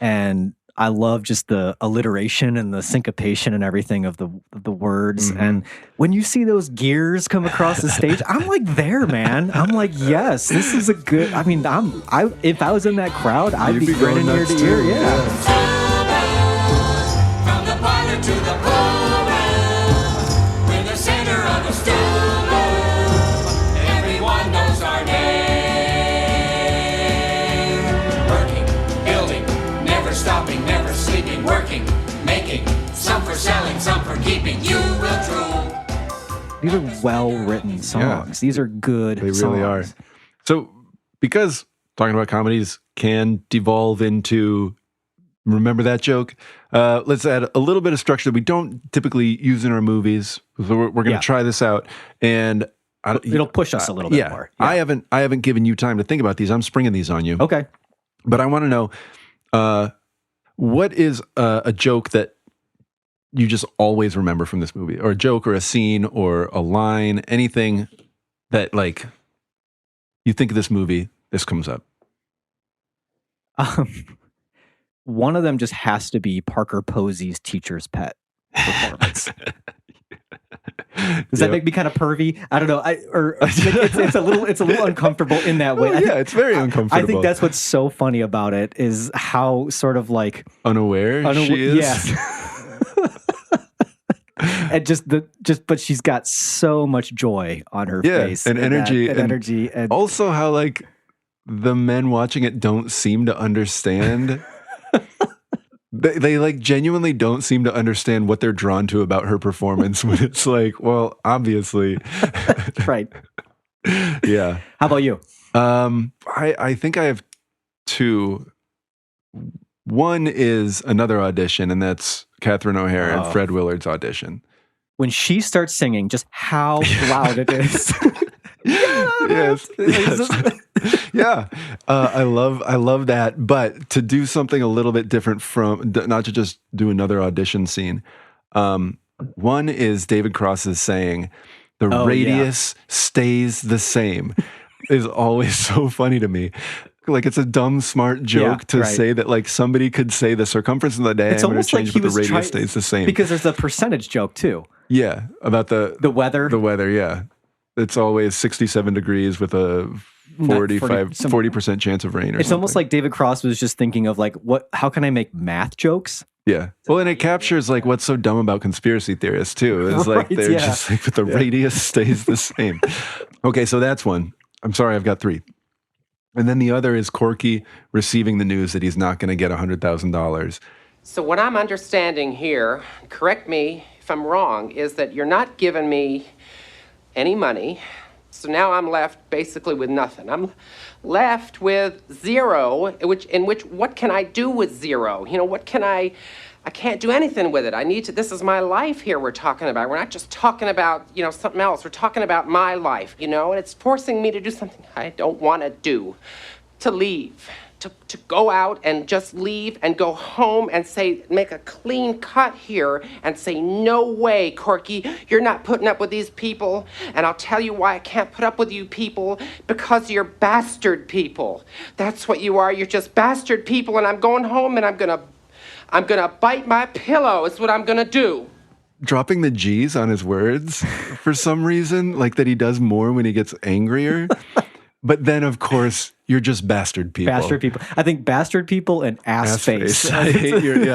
And I love just the alliteration and the syncopation and everything of the words. And when you see those gears come across the stage, I'm like there, man. I'm like, yes, this is a good. I mean, if I was in that crowd, I'd be grinning ear to ear. Yeah. From the parlor to the pole, we're the center of the stool room. Everyone knows our name. Working, building, never stopping, never sleeping, working, making, some for selling, some for keeping. You will drool. These are well-written songs. These are good songs. They really are. So, because talking about comedies can devolve into, remember that joke? Let's add a little bit of structure that we don't typically use in our movies. So we're going to try this out, and it'll push us a little bit more. Yeah. I haven't given you time to think about these. I'm springing these on you. Okay, but I want to know what is a joke that you just always remember from this movie, or a joke, or a scene, or a line, anything that like you think of this movie, this comes up. One of them just has to be Parker Posey's Teacher's Pet performance. Does that make me kind of pervy? I don't know. It's a little uncomfortable in that way. It's very uncomfortable. I think that's what's so funny about it is how sort of like unaware she is. Yes. And but she's got so much joy on her face and energy, and also how like the men watching it don't seem to understand. They like genuinely don't seem to understand what they're drawn to about her performance. When it's like, well, obviously, right? Yeah. How about you? I think I have two. One is another audition, and that's Catherine O'Hara and Fred Willard's audition. When she starts singing, just how loud it is. Yes. Yeah. I love that. But to do something a little bit different from, not to just do another audition scene. One is David Cross's saying, the radius stays the same, is always so funny to me. Like it's a dumb, smart joke to say that like somebody could say the circumference of the diameter changes, but the radius stays the same. Because there's a percentage joke too. Yeah, about the weather. The weather, yeah. It's always 67 degrees with a 40% chance of rain or It's something. almost like David Cross was just thinking of like, how can I make math jokes? Yeah. Well, and it captures like what's so dumb about conspiracy theorists too. Is like they're just like, but the radius stays the same. Okay, so that's one. I'm sorry, I've got three. And then the other is Corky receiving the news that he's not going to get $100,000. So what I'm understanding here, correct me if I'm wrong, is that you're not giving me any money. So now I'm left basically with nothing. I'm left with zero, in which what can I do with zero? You know, what can I can't do anything with it. This is my life here we're talking about. We're not just talking about, something else. We're talking about my life, and it's forcing me to do something I don't want to do, to leave, to go out and just leave and go home and make a clean cut here and say, no way, Corky, you're not putting up with these people. And I'll tell you why I can't put up with you people, because you're bastard people. That's what you are. You're just bastard people, and I'm going home and I'm gonna bite my pillow is what I'm gonna do. Dropping the G's on his words for some reason, like that he does more when he gets angrier. But then, of course, you're just bastard people. Bastard people. I think bastard people and ass face. I hate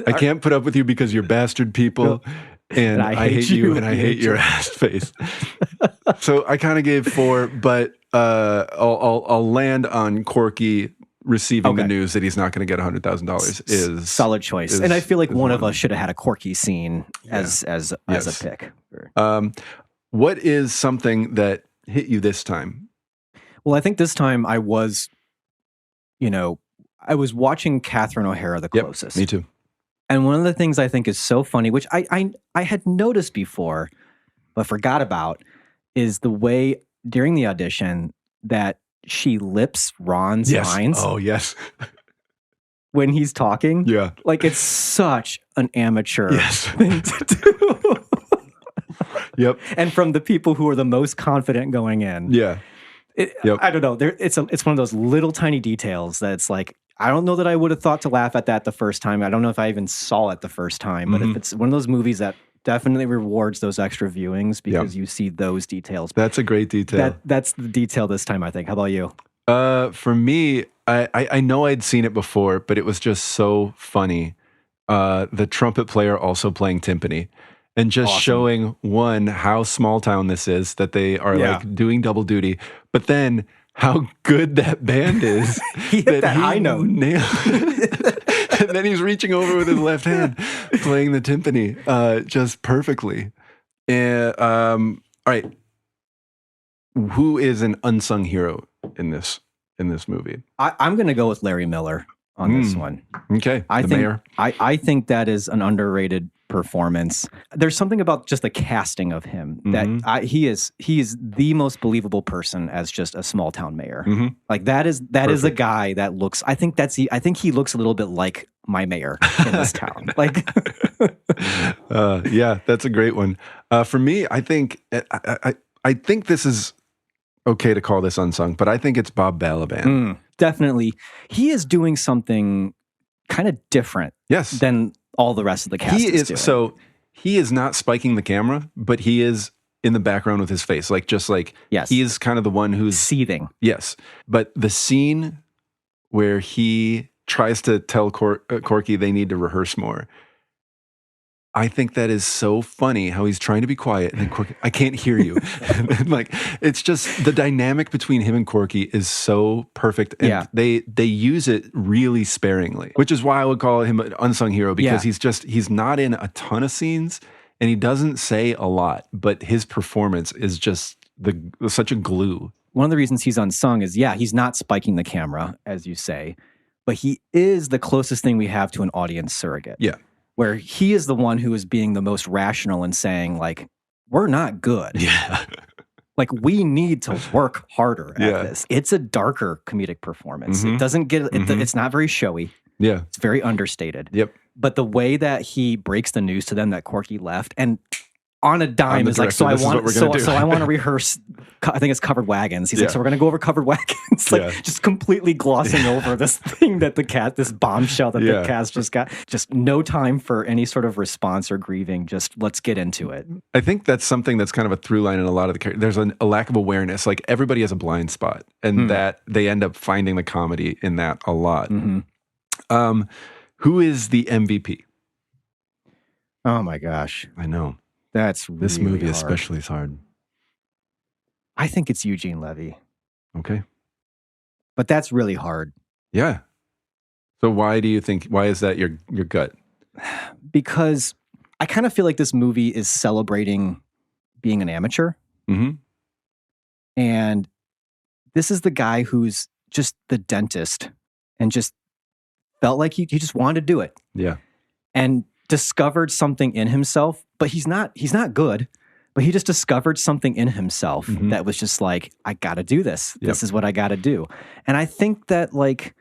I can't put up with you because you're bastard people. and I hate you, and I hate your ass face. So I kind of gave 4, but I'll land on Corky receiving the news that he's not going to get $100,000 is solid choice. And I feel like one of us should have had a Corky scene as a pick. What is something that hit you this time? Well, I think this time I was watching Catherine O'Hara the closest. Me too. And one of the things I think is so funny, which I had noticed before, but forgot about, is the way during the audition that she lips Ron's lines. Oh, yes. When he's talking. Yeah. Like, it's such an amateur thing to do. Yep. And from the people who are the most confident going in. Yeah. I don't know. It's one of those little tiny details that it's like, I don't know that I would have thought to laugh at that the first time. I don't know if I even saw it the first time. But if it's one of those movies that definitely rewards those extra viewings because you see those details. That's a great detail. That's the detail this time, I think. How about you? For me, I know I'd seen it before, but it was just so funny. The trumpet player also playing timpani. And just showing, one, how small town this is, that they are like doing double duty, but then how good that band is. He hit that high note. And then he's reaching over with his left hand, playing the timpani just perfectly. All right. Who is an unsung hero in this movie? I'm going to go with Larry Miller on this one. Okay, mayor. I think that is an underrated performance. There's something about just the casting of him that he is the most believable person as just a small town mayor. Like that is a guy that looks. I think he looks a little bit like my mayor in this town. Like, yeah, that's a great one. For me, I think this is okay to call this unsung, but I think it's Bob Balaban. Definitely, he is doing something kind of different. Yes. Than all the rest of the cast is doing. So he is not spiking the camera, but he is in the background with his face. He is kind of the one who's seething. Yes. But the scene where he tries to tell Corky they need to rehearse more, I think that is so funny how he's trying to be quiet and then Corky, I can't hear you. And like, it's just the dynamic between him and Corky is so perfect. And they use it really sparingly, which is why I would call him an unsung hero because he's not in a ton of scenes and he doesn't say a lot, but his performance is just such a glue. One of the reasons he's unsung is, he's not spiking the camera, as you say, but he is the closest thing we have to an audience surrogate. Yeah. Where he is the one who is being the most rational and saying, like, we're not good. Yeah. Like, we need to work harder at this. It's a darker comedic performance. It doesn't get, it's not very showy. Yeah. It's very understated. Yep. But the way that he breaks the news to them that Corky left and on a dime is like, so I want to rehearse, I think it's Covered Wagons. He's like, so we're going to go over Covered Wagons. Like, just completely glossing over this thing that this bombshell that the cast just got. Just no time for any sort of response or grieving. Just let's get into it. I think that's something that's kind of a through line in a lot of the characters. There's a lack of awareness. Like, everybody has a blind spot, and that they end up finding the comedy in that a lot. Who is the MVP? Oh my gosh. I know. That's this really movie hard. especially is hard. I think it's Eugene Levy. Okay. But that's really hard. Yeah. So why is that your gut? Because I kind of feel like this movie is celebrating being an amateur. And this is the guy who's just the dentist and just felt like he just wanted to do it. Yeah. And discovered something in himself, but he's not good, but he just discovered something in himself that was just like, I got to do this. This is what I got to do. And I think that, like,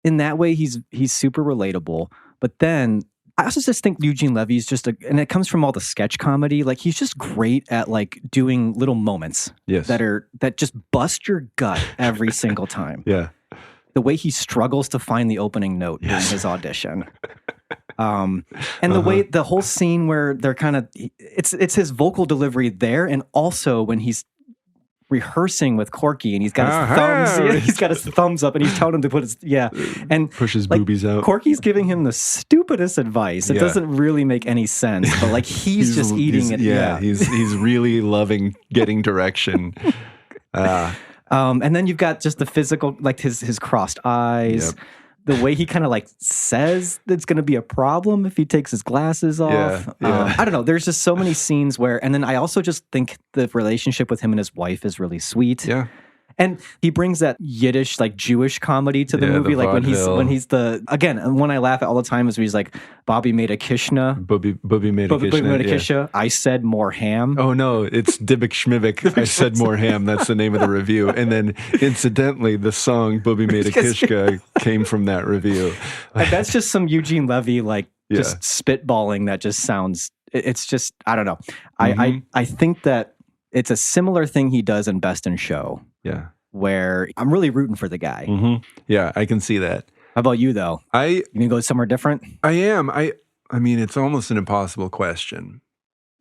in that way, he's super relatable. But then I also just think Eugene Levy is just and it comes from all the sketch comedy. Like, he's just great at, like, doing little moments that just bust your gut every single time. Yeah. The way he struggles to find the opening note during his audition. And the way the whole scene where they're kind of it's his vocal delivery there, and also when he's rehearsing with Corky, and he's got his thumbs. He's got his thumbs up, and he's telling him to put his and push his boobies out. Corky's giving him the stupidest advice. It doesn't really make any sense, but like he's just eating it. Yeah, he's really loving getting direction. And then you've got just the physical, like his crossed eyes. Yep. The way he kind of like says that's going to be a problem if he takes his glasses off. Yeah. I don't know. There's just so many scenes where, and then I also just think the relationship with him and his wife is really sweet. Yeah. And he brings that Yiddish, like Jewish comedy to the movie. The like when vaudeville. he's again, one I laugh at all the time is where he's like, Bobby made a kishna. Bobby made a kishna. I said more ham. Oh no, it's Dybbuk Schmibik. I said more ham. That's the name of the review. And then incidentally, the song Bobby made a kishka came from that review. And that's just some Eugene Levy, like just spitballing that just sounds, it's just, I don't know. I think that it's a similar thing he does in Best in Show. Yeah. Where I'm really rooting for the guy. Mm-hmm. Yeah, I can see that. How about you, though? You gonna go somewhere different? I am. I mean, it's almost an impossible question.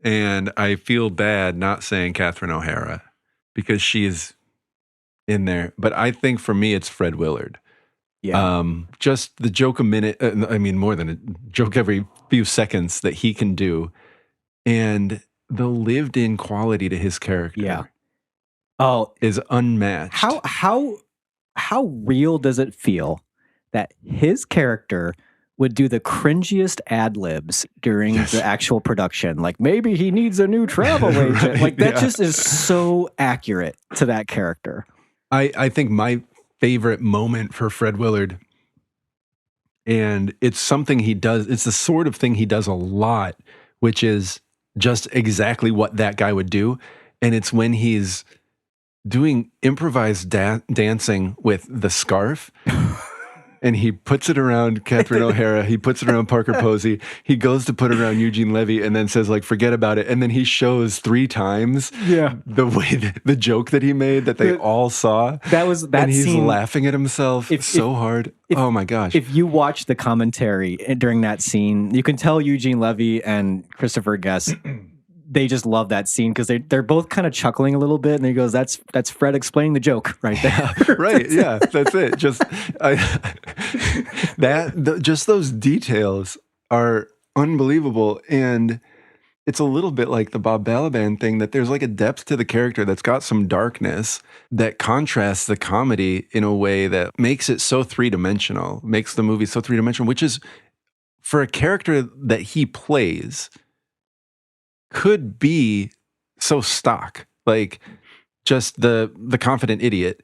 And I feel bad not saying Catherine O'Hara because she is in there. But I think for me, it's Fred Willard. Yeah. Just the joke a minute, more than a joke every few seconds that he can do. And the lived-in quality to his character is unmatched. How real does it feel that his character would do the cringiest ad libs during the actual production? Like, maybe he needs a new travel agent. Like, that just is so accurate to that character. I think my favorite moment for Fred Willard, and it's something he does, it's the sort of thing he does a lot, which is just exactly what that guy would do. And it's when he's doing improvised dancing with the scarf. And he puts it around Catherine O'Hara. He puts it around Parker Posey. He goes to put it around Eugene Levy and then says, like, forget about it. And then he shows 3 times the way, the joke that he made that they all saw. And he's scene, laughing at himself so hard. Oh my gosh. If you watch the commentary during that scene, you can tell Eugene Levy and Christopher Guest, they just love that scene because they're both kind of chuckling a little bit, and he goes, "That's Fred explaining the joke right there." Right? Yeah, that's it. Just just those details are unbelievable, and it's a little bit like the Bob Balaban thing that there's like a depth to the character that's got some darkness that contrasts the comedy in a way that makes it so three-dimensional, makes the movie so three-dimensional, which is for a character that he plays. Could be so stock, like just the confident idiot.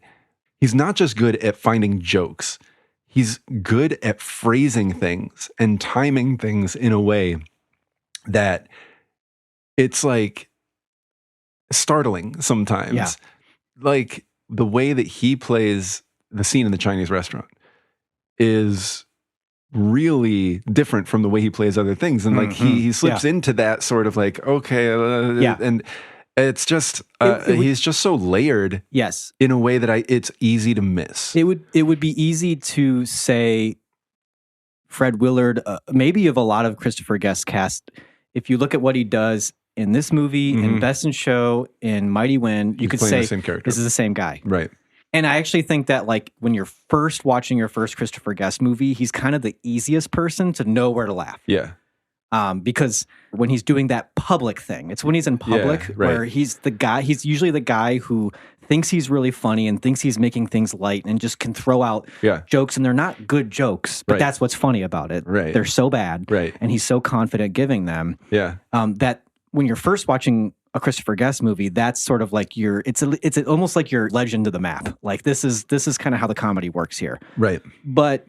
He's not just good at finding jokes. He's good at phrasing things and timing things in a way that it's like startling sometimes. Yeah. Like the way that he plays the scene in the Chinese restaurant is really different from the way he plays other things, and like he slips into that sort of like and it's just he's just so layered, in a way that it's easy to miss. It would be easy to say Fred Willard, maybe of a lot of Christopher Guest cast. If you look at what he does in this movie, in Best in Show, in Mighty Wind, you could say this is the same guy, right? And I actually think that, like, when you're first watching your first Christopher Guest movie, he's kind of the easiest person to know where to laugh. Yeah. Because when he's doing that public thing, it's when he's in public where he's usually the guy who thinks he's really funny and thinks he's making things light and just can throw out jokes, and they're not good jokes, but that's what's funny about it. Right. They're so bad. Right. And he's so confident giving them. Yeah. That when you're first watching a Christopher Guest movie, that's sort of like it's almost like your legend of the map. Like this is kind of how the comedy works here. Right. But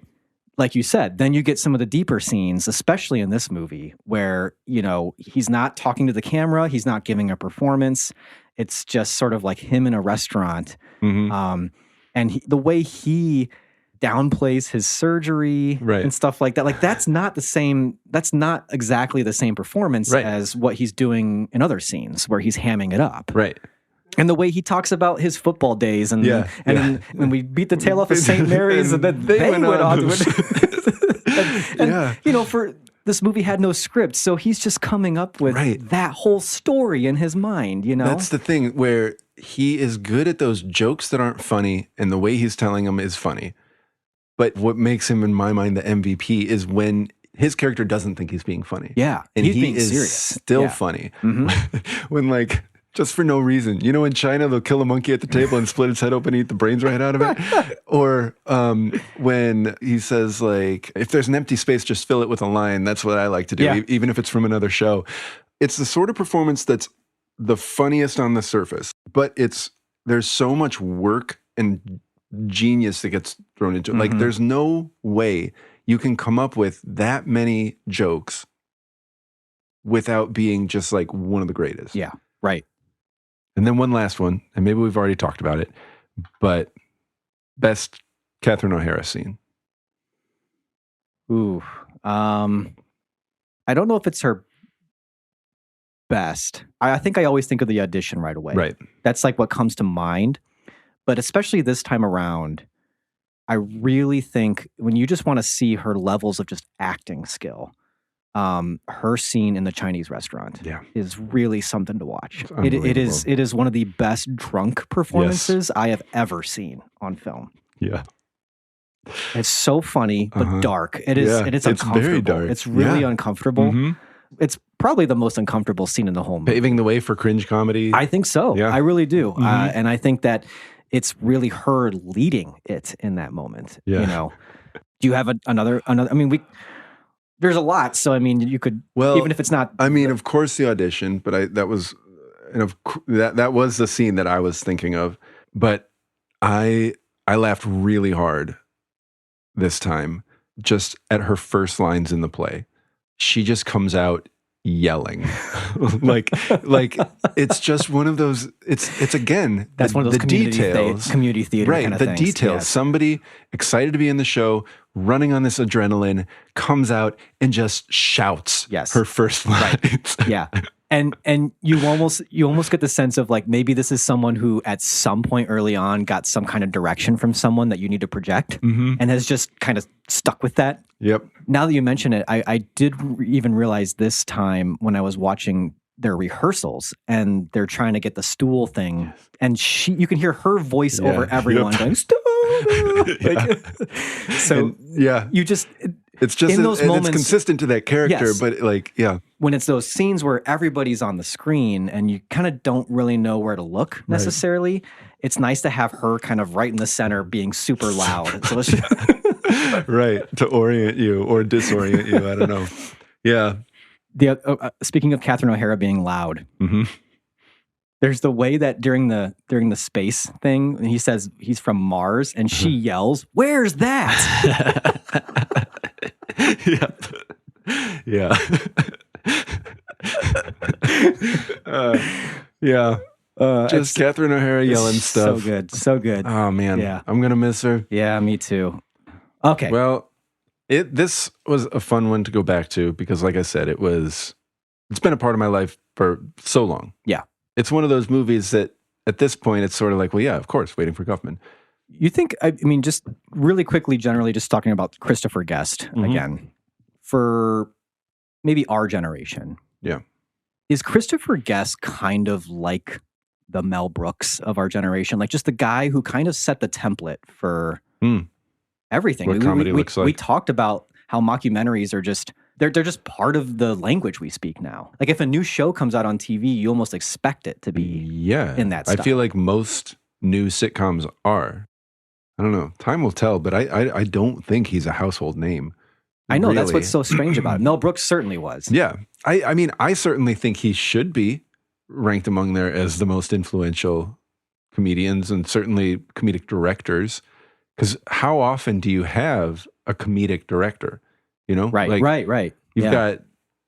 like you said, then you get some of the deeper scenes, especially in this movie, where, you know, he's not talking to the camera, he's not giving a performance. It's just sort of like him in a restaurant. And the way he downplays his surgery and stuff like that. Like that's not exactly the same performance as what he's doing in other scenes where he's hamming it up. Right. And the way he talks about his football days and when we beat the tail off of St. Mary's and then they went on to it. and you know, for this movie had no script, so he's just coming up with that whole story in his mind, you know? That's the thing where he is good at those jokes that aren't funny, and the way he's telling them is funny. But what makes him, in my mind, the MVP is when his character doesn't think he's being funny. Yeah. And he's he being is serious. still funny. When, like, just for no reason. You know, in China, they'll kill a monkey at the table and split its head open and eat the brains right out of it. Or when he says, like, if there's an empty space, just fill it with a line. That's what I like to do, even if it's from another show. It's the sort of performance that's the funniest on the surface, but there's so much work and genius that gets thrown into it. Like, there's no way you can come up with that many jokes without being just like one of the greatest. Yeah, right. And then one last one, and maybe we've already talked about it, but best Catherine O'Hara scene. Ooh. I don't know if it's her best. I think I always think of the audition right away. Right. That's like what comes to mind. But especially this time around, I really think when you just want to see her levels of just acting skill, her scene in the Chinese restaurant is really something to watch. It is one of the best drunk performances I have ever seen on film. Yeah. It's so funny, but dark. It is, and it's uncomfortable. Very dark. It's really uncomfortable. It's probably the most uncomfortable scene in the whole movie. Paving the way for cringe comedy. I think so. Yeah. I really do. And I think that it's really her leading it in that moment. Yeah. You know, do you have another? I mean, there's a lot. So, I mean, you could, even if it's not. I mean, of course the audition, but that was the scene that I was thinking of. But I laughed really hard this time just at her first lines in the play. She just comes out yelling like it's just one of those, it's again, that's one of those community theater right, kind of the things. details. Yes. Somebody Excited to be in the show, running on this adrenaline, comes out and just shouts her first lines. Right. Yeah. And you almost get the sense of like, maybe this is someone who at some point early on got some kind of direction from someone that you need to project and has just kind of stuck with that. Yep. Now that you mention it, I did even realize this time when I was watching their rehearsals and they're trying to get the stool thing, and you can hear her voice over everyone going, stool! You just... It's just in those moments, it's consistent to that character, but like, when it's those scenes where everybody's on the screen and you kind of don't really know where to look necessarily, it's nice to have her kind of right in the center being super loud. So right, to orient you or disorient you. I don't know. Yeah. Speaking of Catherine O'Hara being loud, there's the way that during the space thing, he says he's from Mars, and she yells, "Where's that?" Yeah. Just Catherine O'Hara yelling stuff. So good. Oh man, yeah. I'm gonna miss her. Yeah, me too. Okay. Well, this was a fun one to go back to because, like I said, it's been a part of my life for so long. Yeah. It's one of those movies that at this point it's sort of like, well, yeah, of course, waiting for Guffman. You think, I mean, just really quickly, generally just talking about Christopher Guest again, for maybe our generation. Yeah. Is Christopher Guest kind of like the Mel Brooks of our generation? Like just the guy who kind of set the template for everything. What comedy looks like. We talked about how mockumentaries are just, they're just part of the language we speak now. Like if a new show comes out on TV, you almost expect it to be in that style. I feel like most new sitcoms are. I don't know. Time will tell, but I don't think he's a household name. I know, really. That's what's so strange about it. Mel Brooks certainly was. Yeah. I mean, I certainly think he should be ranked among there as the most influential comedians and certainly comedic directors. Because how often do you have a comedic director? You know? Right. You've got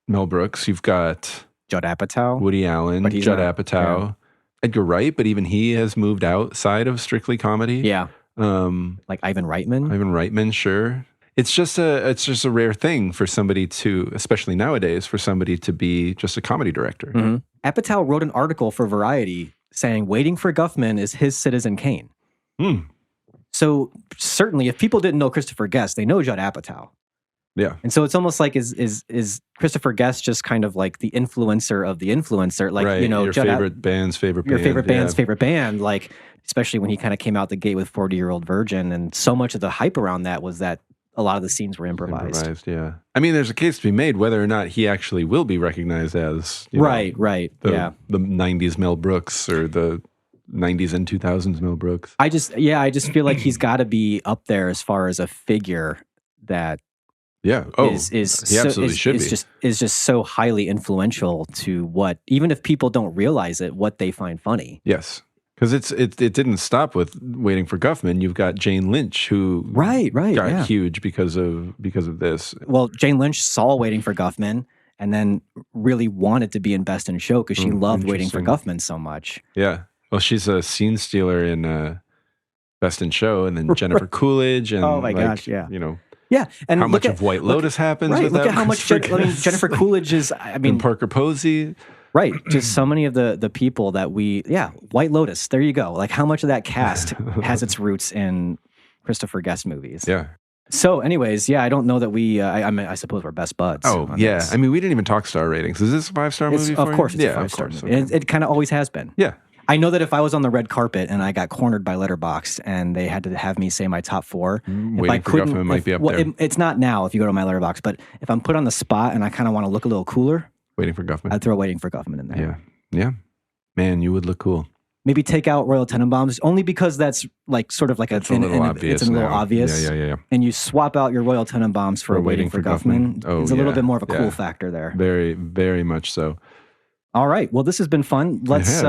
Mel Brooks, you've got Judd Apatow, Woody Allen, Judd Apatow, Edgar Wright, but even he has moved outside of strictly comedy. Yeah. Like Ivan Reitman. Sure. It's just a rare thing for somebody to, especially nowadays, for somebody to be just a comedy director. Apatow wrote an article for Variety saying Waiting for Guffman is his Citizen Kane. So certainly if people didn't know Christopher Guest, they know Judd Apatow. Yeah. And so it's almost like is Christopher Guest just kind of like the influencer of the influencer? Like, right. Your favorite band's favorite band. Your favorite band's favorite band. Like, especially when he kind of came out the gate with 40-Year-Old Virgin. And so much of the hype around that was that a lot of the scenes were improvised. Yeah. I mean, there's a case to be made whether or not he actually will be recognized as the 90s Mel Brooks or the 90s and 2000s Mel Brooks. I just feel like he's got to be up there as far as a figure that he absolutely should be. Is just so highly influential to what, even if people don't realize it, what they find funny. Yes. Because it didn't stop with Waiting for Guffman. You've got Jane Lynch, who got huge because of this. Well, Jane Lynch saw Waiting for Guffman and then really wanted to be in Best in Show because she loved Waiting for Guffman so much. Yeah. Well, she's a scene stealer in Best in Show, and then Jennifer Coolidge, and oh my gosh, yeah, yeah. And how much of White Lotus happens? Right, with look that at how much Jennifer Coolidge is. And Parker Posey. Right, just so many of the people that White Lotus, there you go. Like how much of that cast has its roots in Christopher Guest movies. Yeah. So anyways, I don't know that I suppose we're best buds. Oh, yeah. This. I mean, we didn't even talk star ratings. Is this a 5-star movie for Of course you? it's a 5-star movie. Okay. It kind of always has been. Yeah. I know that if I was on the red carpet and I got cornered by Letterboxd and they had to have me say my top 4, if I couldn't, Guffman might be up there. It's not now if you go to my Letterboxd, but if I'm put on the spot and I kind of want to look a little cooler, Waiting for Guffman. I'd throw Waiting for Guffman in there. Yeah. Yeah. Man, you would look cool. Maybe take out Royal Tenenbaums, only because that's like sort of like it's a little obvious. It's a little obvious. Yeah. And you swap out your Royal Tenenbaums for Waiting for Guffman. Oh, it's a little bit more of a cool factor there. Very, very much so. All right. Well, this has been fun. Let's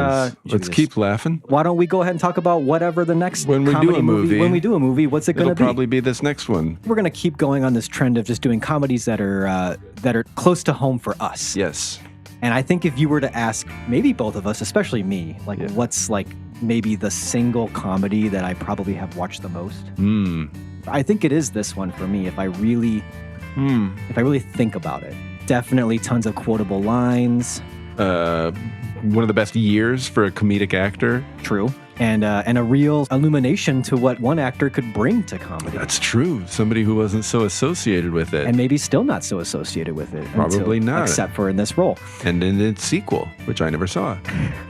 keep laughing. Why don't we go ahead and talk about whatever the next when we do a movie? When we do a movie, what's it going to be? It'll probably be this next one. We're going to keep going on this trend of just doing comedies that are close to home for us. Yes. And I think if you were to ask maybe both of us, especially me, what's like maybe the single comedy that I probably have watched the most? I think it is this one for me. If I really think about it, definitely tons of quotable lines. One of the best years for a comedic actor. True. And a real illumination to what one actor could bring to comedy. That's true. Somebody who wasn't so associated with it. And maybe still not so associated with it. Probably not. Except for in this role. And in its sequel, which I never saw.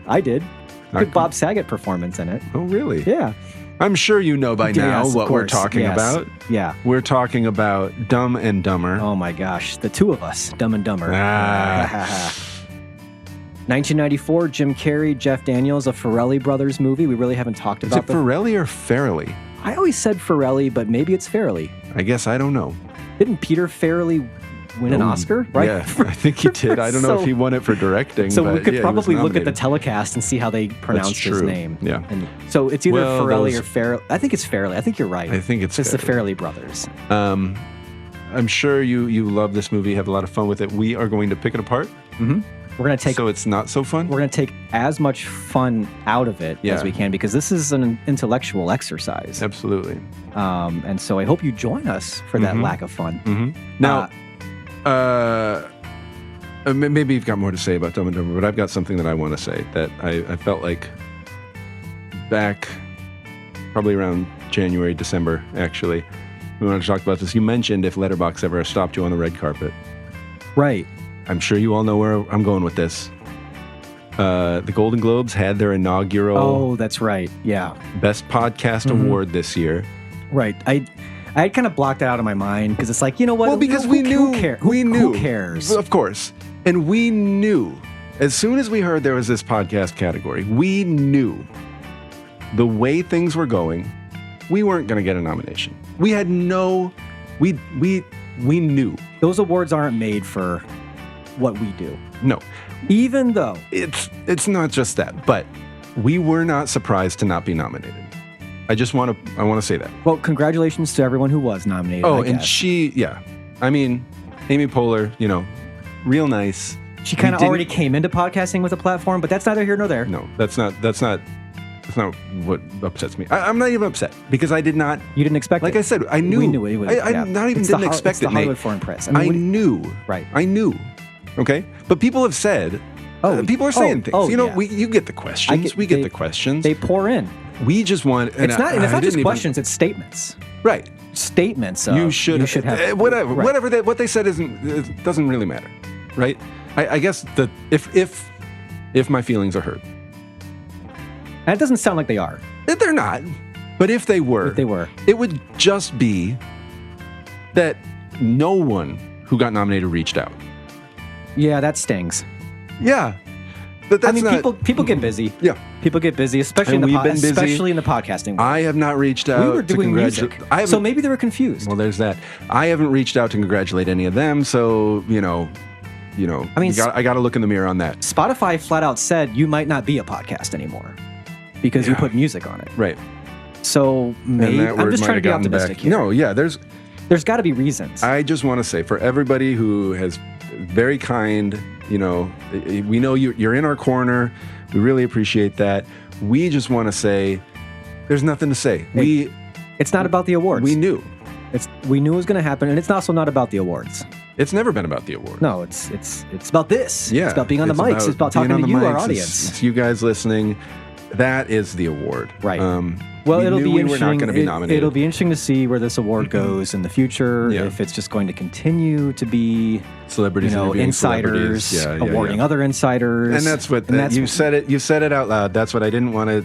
I did. Good Bob Saget performance in it. Oh, really? Yeah. I'm sure you know by now what we're talking about. Yeah. We're talking about Dumb and Dumber. Oh my gosh. The two of us, Dumb and Dumber. 1994, Jim Carrey, Jeff Daniels, a Farrelly Brothers movie. We really haven't talked about it. Is it Farrelly or Farrelly? I always said Farrelly, but maybe it's Farrelly. I guess I don't know. Didn't Peter Farrelly win an Oscar? Right? Yeah, I think he did. I don't know if he won it for directing. So we could probably look at the telecast and see how they pronounced his name. Yeah. And so it's either Farrelly or Farrelly. I think it's Farrelly. I think you're right. I think it's the Farrelly Brothers. I'm sure you love this movie, have a lot of fun with it. We are going to pick it apart. Mm-hmm. We're going to take... So it's not so fun? We're going to take as much fun out of it as we can, because this is an intellectual exercise. Absolutely. And so I hope you join us for that lack of fun. Mm-hmm. Now, maybe you've got more to say about Dumb and Dumber, but I've got something that I want to say that I felt like back probably around January, December, actually. We wanted to talk about this. You mentioned if Letterboxd ever stopped you on the red carpet. Right. I'm sure you all know where I'm going with this. The Golden Globes had their inaugural... Oh, that's right. Yeah. Best Podcast Award this year. Right. I had kind of blocked it out of my mind because it's like, you know what? Well, because we knew. Who cares? Of course. And we knew. As soon as we heard there was this podcast category, we knew the way things were going, we weren't going to get a nomination. We had no... We knew. Those awards aren't made for... what we do. No. Even though it's not just that, but we were not surprised to not be nominated. I want to say that. Well, congratulations to everyone who was nominated. Oh, and I mean, Amy Poehler, real nice. She kind of already came into podcasting with a platform, but that's neither here nor there. No, that's not what upsets me. I'm not even upset because I did not. You didn't expect like it. I said, I knew. We knew it. I not even didn't expect it, Nate. Hollywood Foreign Press. I knew. Right. I knew. Okay? But people have said, people are saying things. You get the questions. We get the questions. They pour in. We just want... It's not just questions, it's statements. Right. statements of you should have whatever what they said doesn't really matter, right? I guess that if my feelings are hurt, and it doesn't sound like they are. They're not, but if they were, it would just be that no one who got nominated reached out. Yeah, that stings. Yeah. But that's people get busy. Yeah. People get busy, especially in the podcasting world. I have not reached out. We were doing music. So maybe they were confused. Well, there's that. I haven't reached out to congratulate any of them, so, I mean, I got to look in the mirror on that. Spotify flat out said you might not be a podcast anymore because you put music on it. Right. So maybe I'm just trying to be optimistic here. No, yeah, there's got to be reasons. I just want to say for everybody who has very kind, we know you're in our corner. We really appreciate that. We just want to say there's nothing to say. It's not about the awards. We knew. We knew it was going to happen, and it's also not about the awards. It's never been about the awards. No, it's about this. Yeah, it's about being on the mics. It's about talking to you, our audience. It's you guys listening. That is the award. Right. Well, it'll be interesting. We were not going to be nominated. It'll be interesting to see where this award goes in the future. Yeah. If it's just going to continue to be celebrities, insiders awarding other insiders, and that's what you said it. You said it out loud. That's what I didn't want to.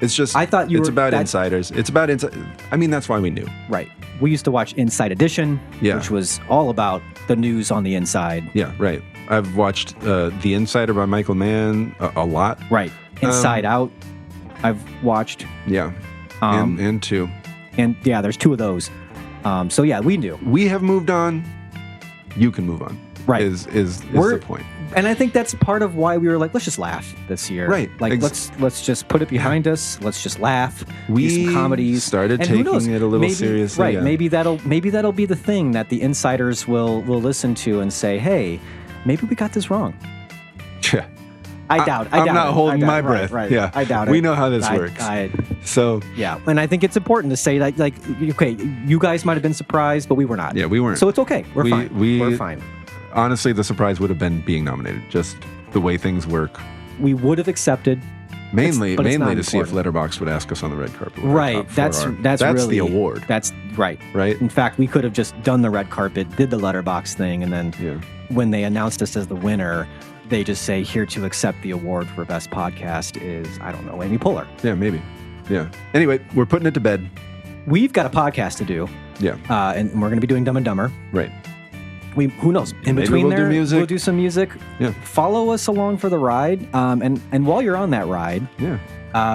It's just. I thought it's about insiders. It's about inside. I mean, that's why we knew. Right. We used to watch Inside Edition, which was all about the news on the inside. Yeah. Right. I've watched The Insider by Michael Mann a lot. Right. Inside Out. I've watched. Yeah. And two. And yeah, there's two of those. So yeah, we knew. We have moved on. You can move on. Right. Is the point. And I think that's part of why we were like, let's just laugh this year. Right. Like let's just put it behind us. Let's just laugh. We do some comedies. Started taking it a little seriously. Right. Yeah. Maybe that'll be the thing that the insiders will listen to and say, hey, maybe we got this wrong. Yeah. I doubt I'm not holding my breath. Right. Yeah. I doubt it. We know how this works. So yeah, and I think it's important to say that, like, okay, you guys might have been surprised, but we were not. Yeah, we weren't. So it's okay. We're fine. We're fine. Honestly, the surprise would have been being nominated. Just the way things work. We would have accepted. Mainly to see if Letterboxd would ask us on the red carpet. Right. That's really the award. That's right. Right. In fact, we could have just done the red carpet, did the Letterboxd thing, and then when they announced us as the winner, they just say, here to accept the award for best podcast is, I don't know, Amy Poehler. Yeah, maybe. Yeah. Anyway, we're putting it to bed. We've got a podcast to do. Yeah. And we're going to be doing Dumb and Dumber. Right. Who knows? In maybe between we'll we'll do some music. Yeah. Follow us along for the ride. And while you're on that ride,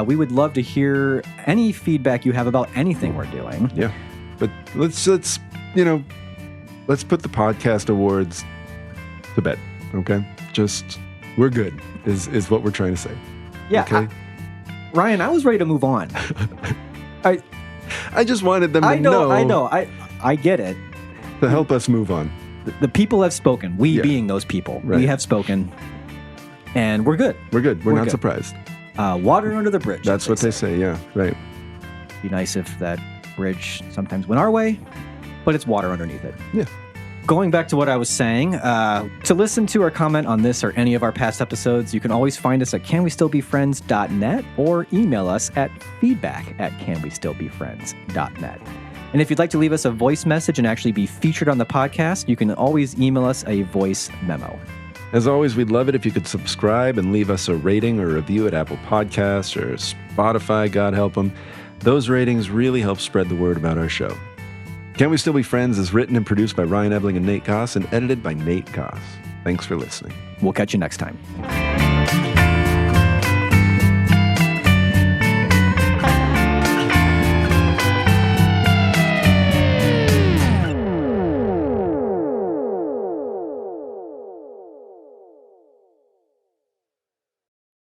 we would love to hear any feedback you have about anything we're doing. Yeah. But let's put the podcast awards to bed. Okay. Just we're good is what we're trying to say. Yeah. Okay. Ryan, I was ready to move on. I just wanted them to know. I know. I get it. To help us move on. The people have spoken. We being those people. Right. We have spoken. And we're good. We're good. We're not surprised. Water under the bridge. That's what they say. Yeah. Right. Be nice if that bridge sometimes went our way, but it's water underneath it. Yeah. Going back to what I was saying, to listen to or comment on this or any of our past episodes, you can always find us at canwestillbefriends.net or email us at feedback@canwestillbefriends.net. And if you'd like to leave us a voice message and actually be featured on the podcast, you can always email us a voice memo. As always, we'd love it if you could subscribe and leave us a rating or review at Apple Podcasts or Spotify, God help them. Those ratings really help spread the word about our show. Can We Still Be Friends is written and produced by Ryan Ebling and Nate Goss and edited by Nate Goss. Thanks for listening. We'll catch you next time.